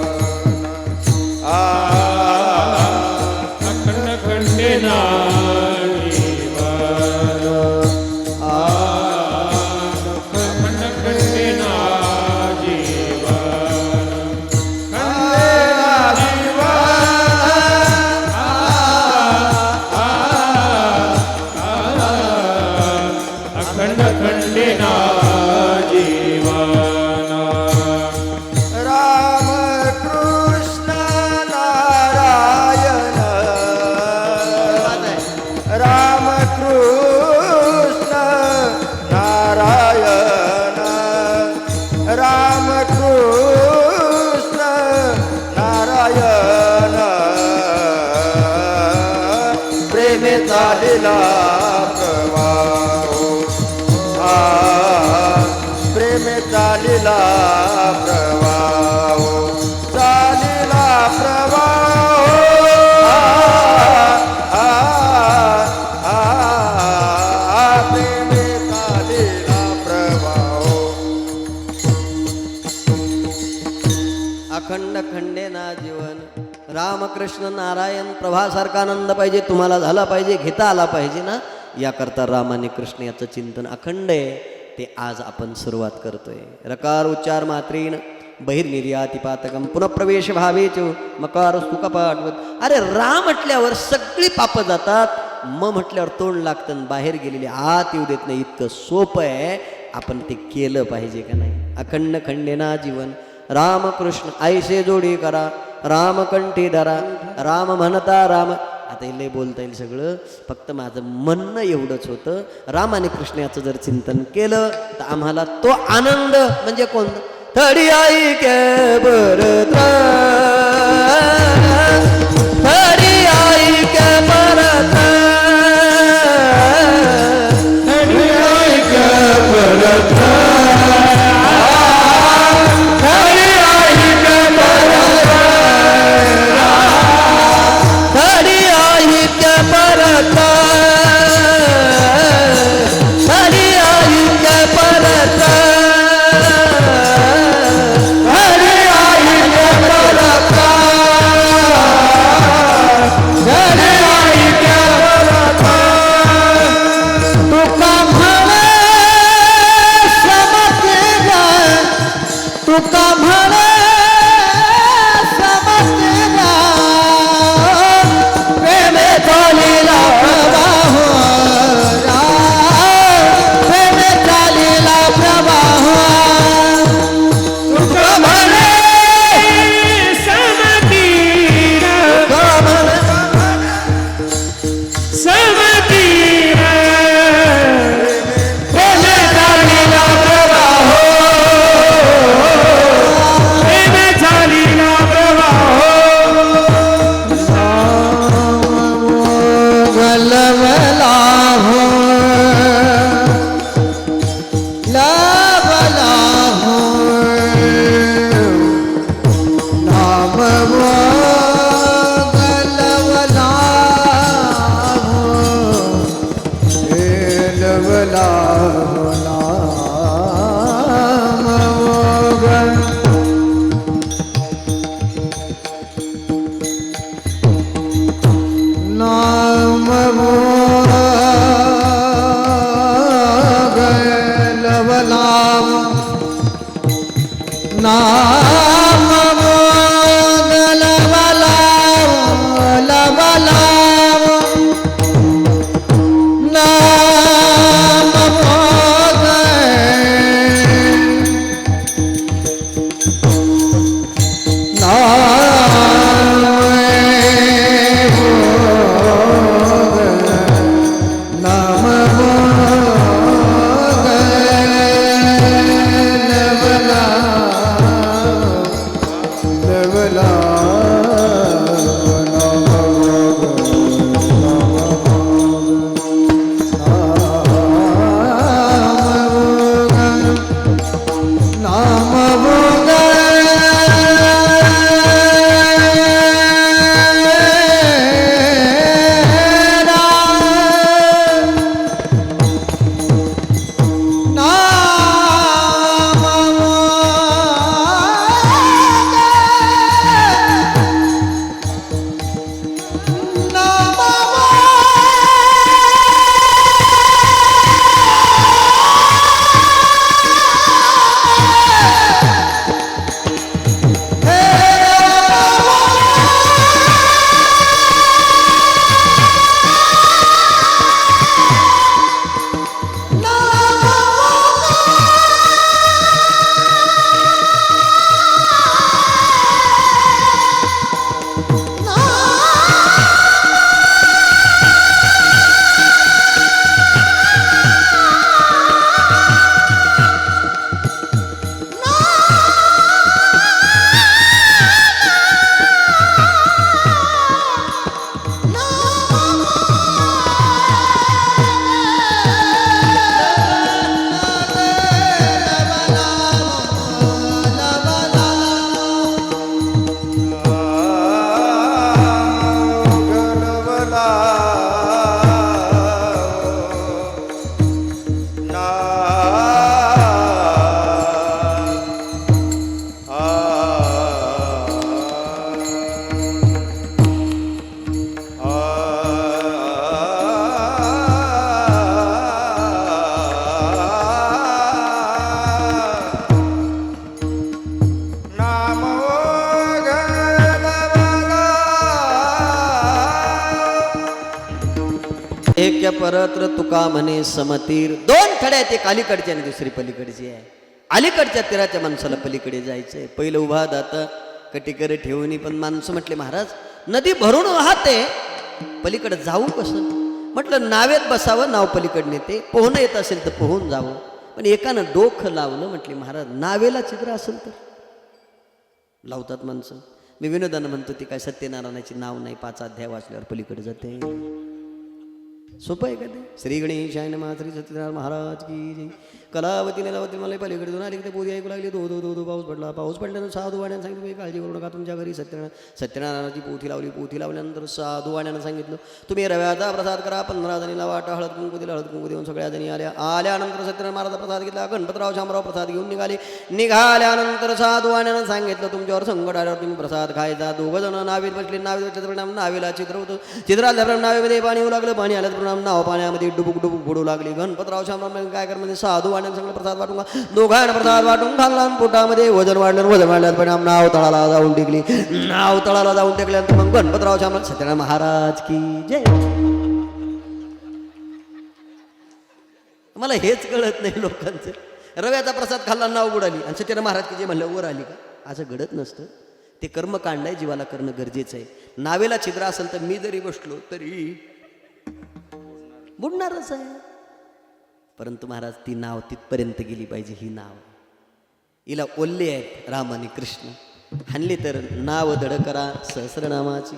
अखंड खंडेना चालेला प्रवाह, प्रेमे चालेला प्रवाह, चालेला प्रवाह, प्रेमे चालेला प्रवाह. अखंड खंडेना जीवन. रामकृष्ण नारायण प्रभासारखा आनंद पाहिजे, तुम्हाला झाला पाहिजे, घेता आला पाहिजे ना. याकरता राम आणि कृष्ण याचं चिंतन अखंड आहे. ते आज आपण सुरुवात करतोय. रकार उच्चार मात्रेन बहिर्निर्यातिपातकम पुनःप्रवेश भावेच मकार सुकपाठवत. अरे राम म्हटल्यावर सगळी पापं जातात, म्हटल्यावर तोंड लागतं आणि बाहेर गेलेली आत येऊ देत नाही. इतकं सोपं आहे, आपण ते केलं पाहिजे का नाही? अखंड खंडेना जीवन. रामकृष्ण ऐसे जोडी करा, रामकंठी धरा, राम म्हणता राम. आता लय बोलता येईल सगळं, फक्त माझं म्हणणं एवढंच होतं. राम आणि कृष्ण याचं जर चिंतन केलं तर आम्हाला तो आनंद म्हणजे कोणता? थडी आई के बरत, थडी आई के परत, थडी आई के परत, थडी आई के परत, थडी आई के परत, थडी आई के परत, थडी आई के परत. म्हणे समजला प्रेमे चालीला प्रवाह प्रेमे चालीला प्रवाह तुका म्हणे समतीर समतीर प्रेमे चालीला प्रवाह प्रेमे चालीला प्रवाह गलवला हो लवला हो नाम वो गलवला हो हे लवला हो नाम वो गल नाम वो गलवलाम नाम वो गलवलाम लवलाम नाम वो एक परत्र तुका म्हणे समतीर. दोन खडे आहेत, एक अलीकडची आणि दुसरी पलीकडची आहे. अलीकडच्या तीराच्या माणसाला पलीकडे जायचंय. पहिलं उभा दाता कटीकर ठेवून पण माणसं म्हटले महाराज नदी भरून वाहते, पलीकडे जाऊ कसं? म्हटलं नावेत बसावं, नाव पलीकडे नेते. पोहणं येत असेल तर पोहून जावं. पण एकानं डोकं लावलं. म्हटले महाराज नावेला छिद्र असेल तर लावतात माणसं. मी विनोदानं म्हणतो ती काय सत्यनारायणाची नाव नाही, 5 अध्याय वाचल्यावर पलीकडे जाते. सोपं आहे का ते? श्री गणेशाय नमः. श्री सत्यनारायण महाराज की जय. कलावती नेलावती मला पलीकडे जाऊन आली. ते पोरी ऐकू लागली. दो पाऊस पडला. पाऊस पडल्यानंतर साधू वाण्यानं सांगितलं काळजी करू नका, तुमच्या घरी सत्यनारायणाची पोथी लावली. पोथी लावल्यानंतर साधू वाण्यानं सांगितलं तुम्ही रव्याचा प्रसाद करा. 15 जणीला वाटा. हळद कुंकू दिला. हळद कुंकू देऊन सगळ्या जणी आल्यानंतर सत्यनारायण महाराजा प्रसाद घेतला. गणपतराव शामराव प्रसाद घेऊन निघाल्यानंतर साधू वाण्यानं सांगितलं तुमच्यावर संकट आल्यावर तुम्ही प्रसाद खायचा. 2 जण नावेत बसले. नावेत बसल्याच्या परिणाम नावेला छिद्र होतं. छिद्र आल्यावर नावेमध्ये पाणी येऊ लागलं. पाणी आलं त्याचप्रमाणे नाव पाण्यामध्ये डुबुक डुबुक बुडू लागली. गणपतराव शामराव काय कर म्हणजे साधू वाण्याने सांगलं प्रसाद वाटून दोघांना प्रसाद वाटून खाल्ला. पोटामध्ये वजन वाढलं परिणाम नाव तळाला जाऊन टेकली. नाव तळाला जाऊन टेकल्यानंतर मग गणपतराव शामराव सत्यनारायण महाराज की जय. मला हेच कळत नाही लोकांचं. रव्याचा प्रसाद खाल्ला नाव बुडाली आणि सत्यनारायण महाराज की जे म्हणलं वर आली का? असं घडत नसतं. ते कर्म कांडाय जीवाला करणं गरजेचं आहे. नावेला छिद्र असेल तर मी जरी बसलो तरी बुडणारच आहे. परंतु महाराज ती नाव तिथपर्यंत गेली पाहिजे. ही नाव हिला ओल्ले आहेत राम आणि कृष्ण. हाणली तर नाव दड करा सहस्रनामाची.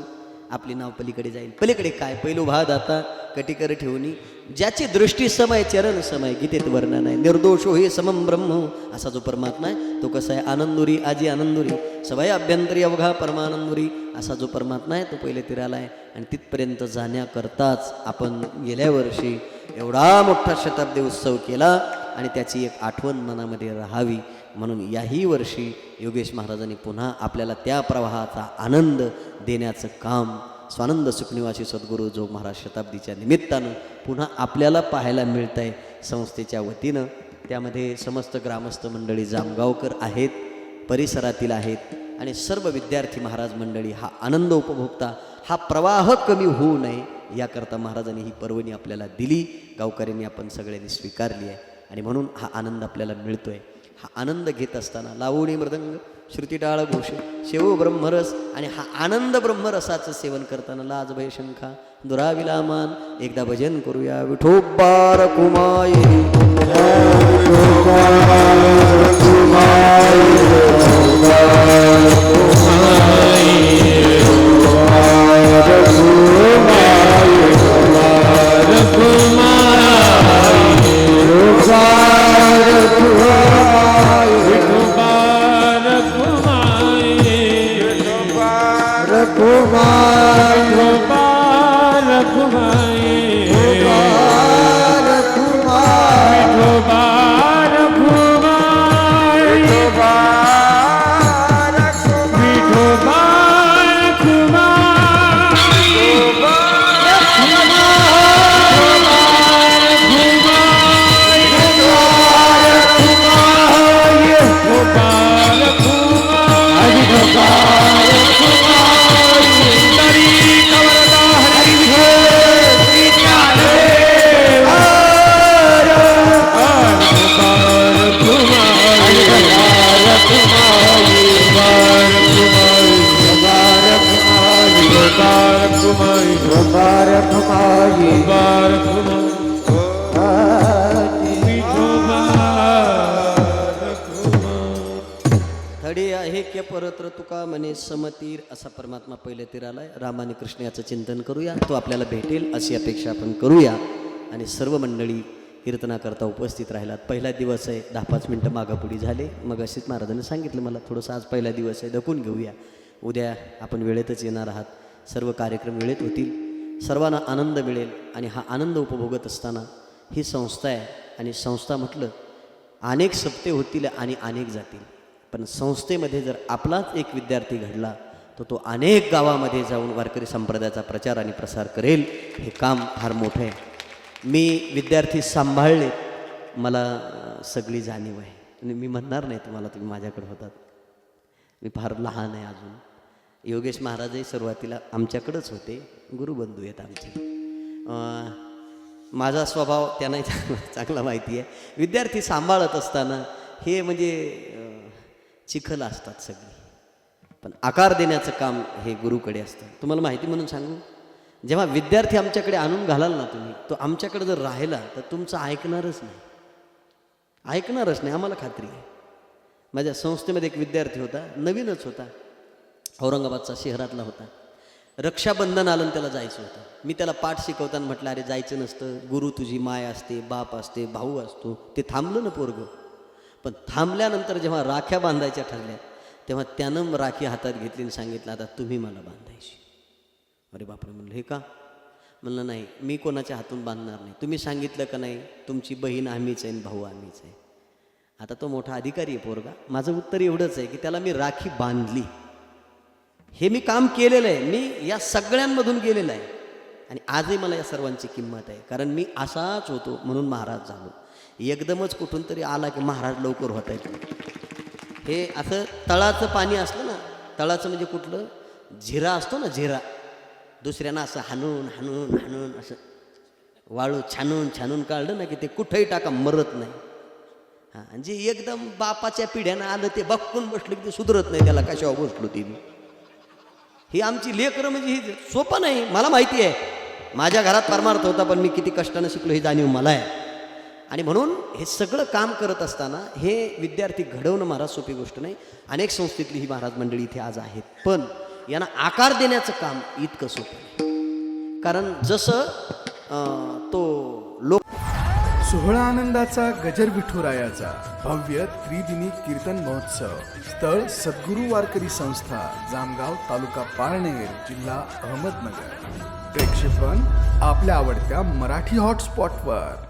आपली नाव पलीकडे जाईल. पलीकडे काय? पहिलो भाद आता कटिकर ठेवणी. ज्याची दृष्टी समय चरण समय गीतेत वर्णन आहे. निर्दोष हे समम ब्रह्म असा जो परमात्मा आहे तो कसा आहे? आनंदुरी आजी आनंदुरी सवय अभ्यंतरी अवघा परमानंदुरी असा जो परमात्मा आहे तो पहिले तिराला आहे. आणि तिथपर्यंत जाण्याकरताच आपण गेल्या वर्षी एवढा मोठा शताब्दी उत्सव केला आणि त्याची एक आठवण मनामध्ये राहावी म्हणून याही वर्षी योगेश महाराजांनी पुन्हा आपल्याला त्या प्रवाहाचा आनंद देण्याचं काम स्वानंद सुखनिवासी सद्गुरू जोग महाराज शताब्दीच्या निमित्तानं पुन्हा आपल्याला पाहायला मिळत आहे संस्थेच्या वतीनं. त्यामध्ये समस्त ग्रामस्थ मंडळी जामगावकर आहेत, परिसरातील आहेत आणि सर्व विद्यार्थी महाराज मंडळी हा आनंद उपभोगता. हा प्रवाह कमी होऊ नये याकरता महाराजांनी ही पर्वणी आपल्याला दिली. गावकऱ्यांनी आपण सगळ्यांनी स्वीकारली आहे आणि म्हणून हा आनंद आपल्याला मिळतो आहे. हा आनंद घेत असताना लावणी मृदंग श्रुतिटाळ घोष शेव ब्रह्मरस आणि हा आनंद ब्रह्मरसाचं सेवन करताना लाज भय शंका दुराविलामान एकदा भजन करूया. विठोबा रखुमाई परत्र तुका म्हणे समतीर असा परमात्मा पहिले तीरालाय. राम आणि कृष्ण याचं चिंतन करूया. तो आपल्याला भेटेल अशी अपेक्षा आपण करूया. आणि सर्व मंडळी कीर्तनाकरता उपस्थित राहिलात. पहिला दिवस आहे. 10-5 मिनटं मागापुढी झाले. मग अशीच महाराजांनी सांगितलं मला थोडंसं आज पहिला दिवस आहे धकून घेऊया. उद्या आपण वेळेतच येणार आहात. सर्व कार्यक्रम वेळेत होतील. सर्वांना आनंद मिळेल. आणि हा आनंद उपभोगत असताना ही संस्था आहे. आणि संस्था म्हटलं अनेक सप्ते होतील आणि अनेक जातील. पण संस्थेमध्ये जर आपलाच एक विद्यार्थी घडला तर तो अनेक गावामध्ये जाऊन वारकरी संप्रदायाचा प्रचार आणि प्रसार करेल. हे काम फार मोठं आहे. मी विद्यार्थी सांभाळले मला सगळी जाणीव आहे. आणि मी म्हणणार नाही तुम्हाला तुम्ही माझ्याकडे होतात. मी फार लहान आहे अजून. योगेश महाराजही सुरुवातीला आमच्याकडंच होते. गुरुबंधू आहेत आमचे. माझा स्वभाव त्यांनाही चांगला माहिती आहे. विद्यार्थी सांभाळत असताना हे म्हणजे चिखल असतात सगळी. पण आकार देण्याचं काम हे गुरुकडे असतं. तुम्हाला माहिती म्हणून सांगू, जेव्हा विद्यार्थी आमच्याकडे आणून घालाल ना तुम्ही, तो आमच्याकडे जर राहिला तर तुमचं ऐकणारच नाही. आम्हाला खात्री आहे. माझ्या संस्थेमध्ये एक विद्यार्थी होता, नवीनच होता, औरंगाबादचा, शहरातला होता. रक्षाबंधन आलं त्याला जायचं होतं. मी त्याला पाठ शिकवताना म्हटलं अरे जायचं नसतं, गुरु तुझी माय असते, बाप असते, भाऊ असतो. ते थांबलं ना पोरगं. पण थांबल्यानंतर जेव्हा राख्या बांधायच्या ठरल्या तेव्हा त्यानं राखी हातात घेतली आणि सांगितलं आता तुम्ही मला बांधायची. अरे बापरे म्हणलं हे का? म्हणलं नाही मी कोणाच्या हातून बांधणार नाही. तुम्ही सांगितलं का नाही तुमची बहीण आम्हीच आहे आणि भाऊ आम्हीच आहे. आता तो मोठा अधिकारी आहे पोरगा. माझं उत्तर एवढंच आहे की त्याला मी राखी बांधली. हे मी काम केलेलं आहे. मी या सगळ्यांमधून गेलेलं आहे. आणि आजही मला या सर्वांची किंमत आहे, कारण मी असाच होतो म्हणून महाराज झालो. एकदमच कुठून तरी आला की महाराज लवकर होत आहे. हे असं तळाचं पाणी असलं ना, तळाचं म्हणजे कुठलं, झिरा असतो ना, झिरा, दुसऱ्यांना असं हाणून हाणून हाणून असं वाळू छानून छानून काढलं ना की ते कुठंही टाका मरत नाही. हां, जे एकदम बापाच्या पिढ्यानं आलं ते बघून बसलं की ते सुधरत नाही, त्याला कशावर बसलो ते. ही आमची लेकरं म्हणजे ही सोपं नाही. मला माहिती आहे, माझ्या घरात परमार्थ होता, पण मी किती कष्टानं शिकलो ही जाणीव मला आहे. आणि म्हणून हे सगळं काम करत असताना हे विद्यार्थी घडवणं महाराज सोपी गोष्ट नाही. अनेक संस्थेतली ही महाराज मंडळी इथे आज आहेत, पण यांना आकार देण्याचं काम इतकं सोपं नाही. कारण जसं तो लोक सोहळा आनंदाचा गजर विठुरायाचा भव्य त्रिदिनी कीर्तन महोत्सव. स्थळ सद्गुरू वारकरी संस्था, जामगाव, तालुका पारनेर, जिल्हा अहमदनगर. प्रेक्षेपण आपल्या आवडत्या मराठी हॉटस्पॉटवर.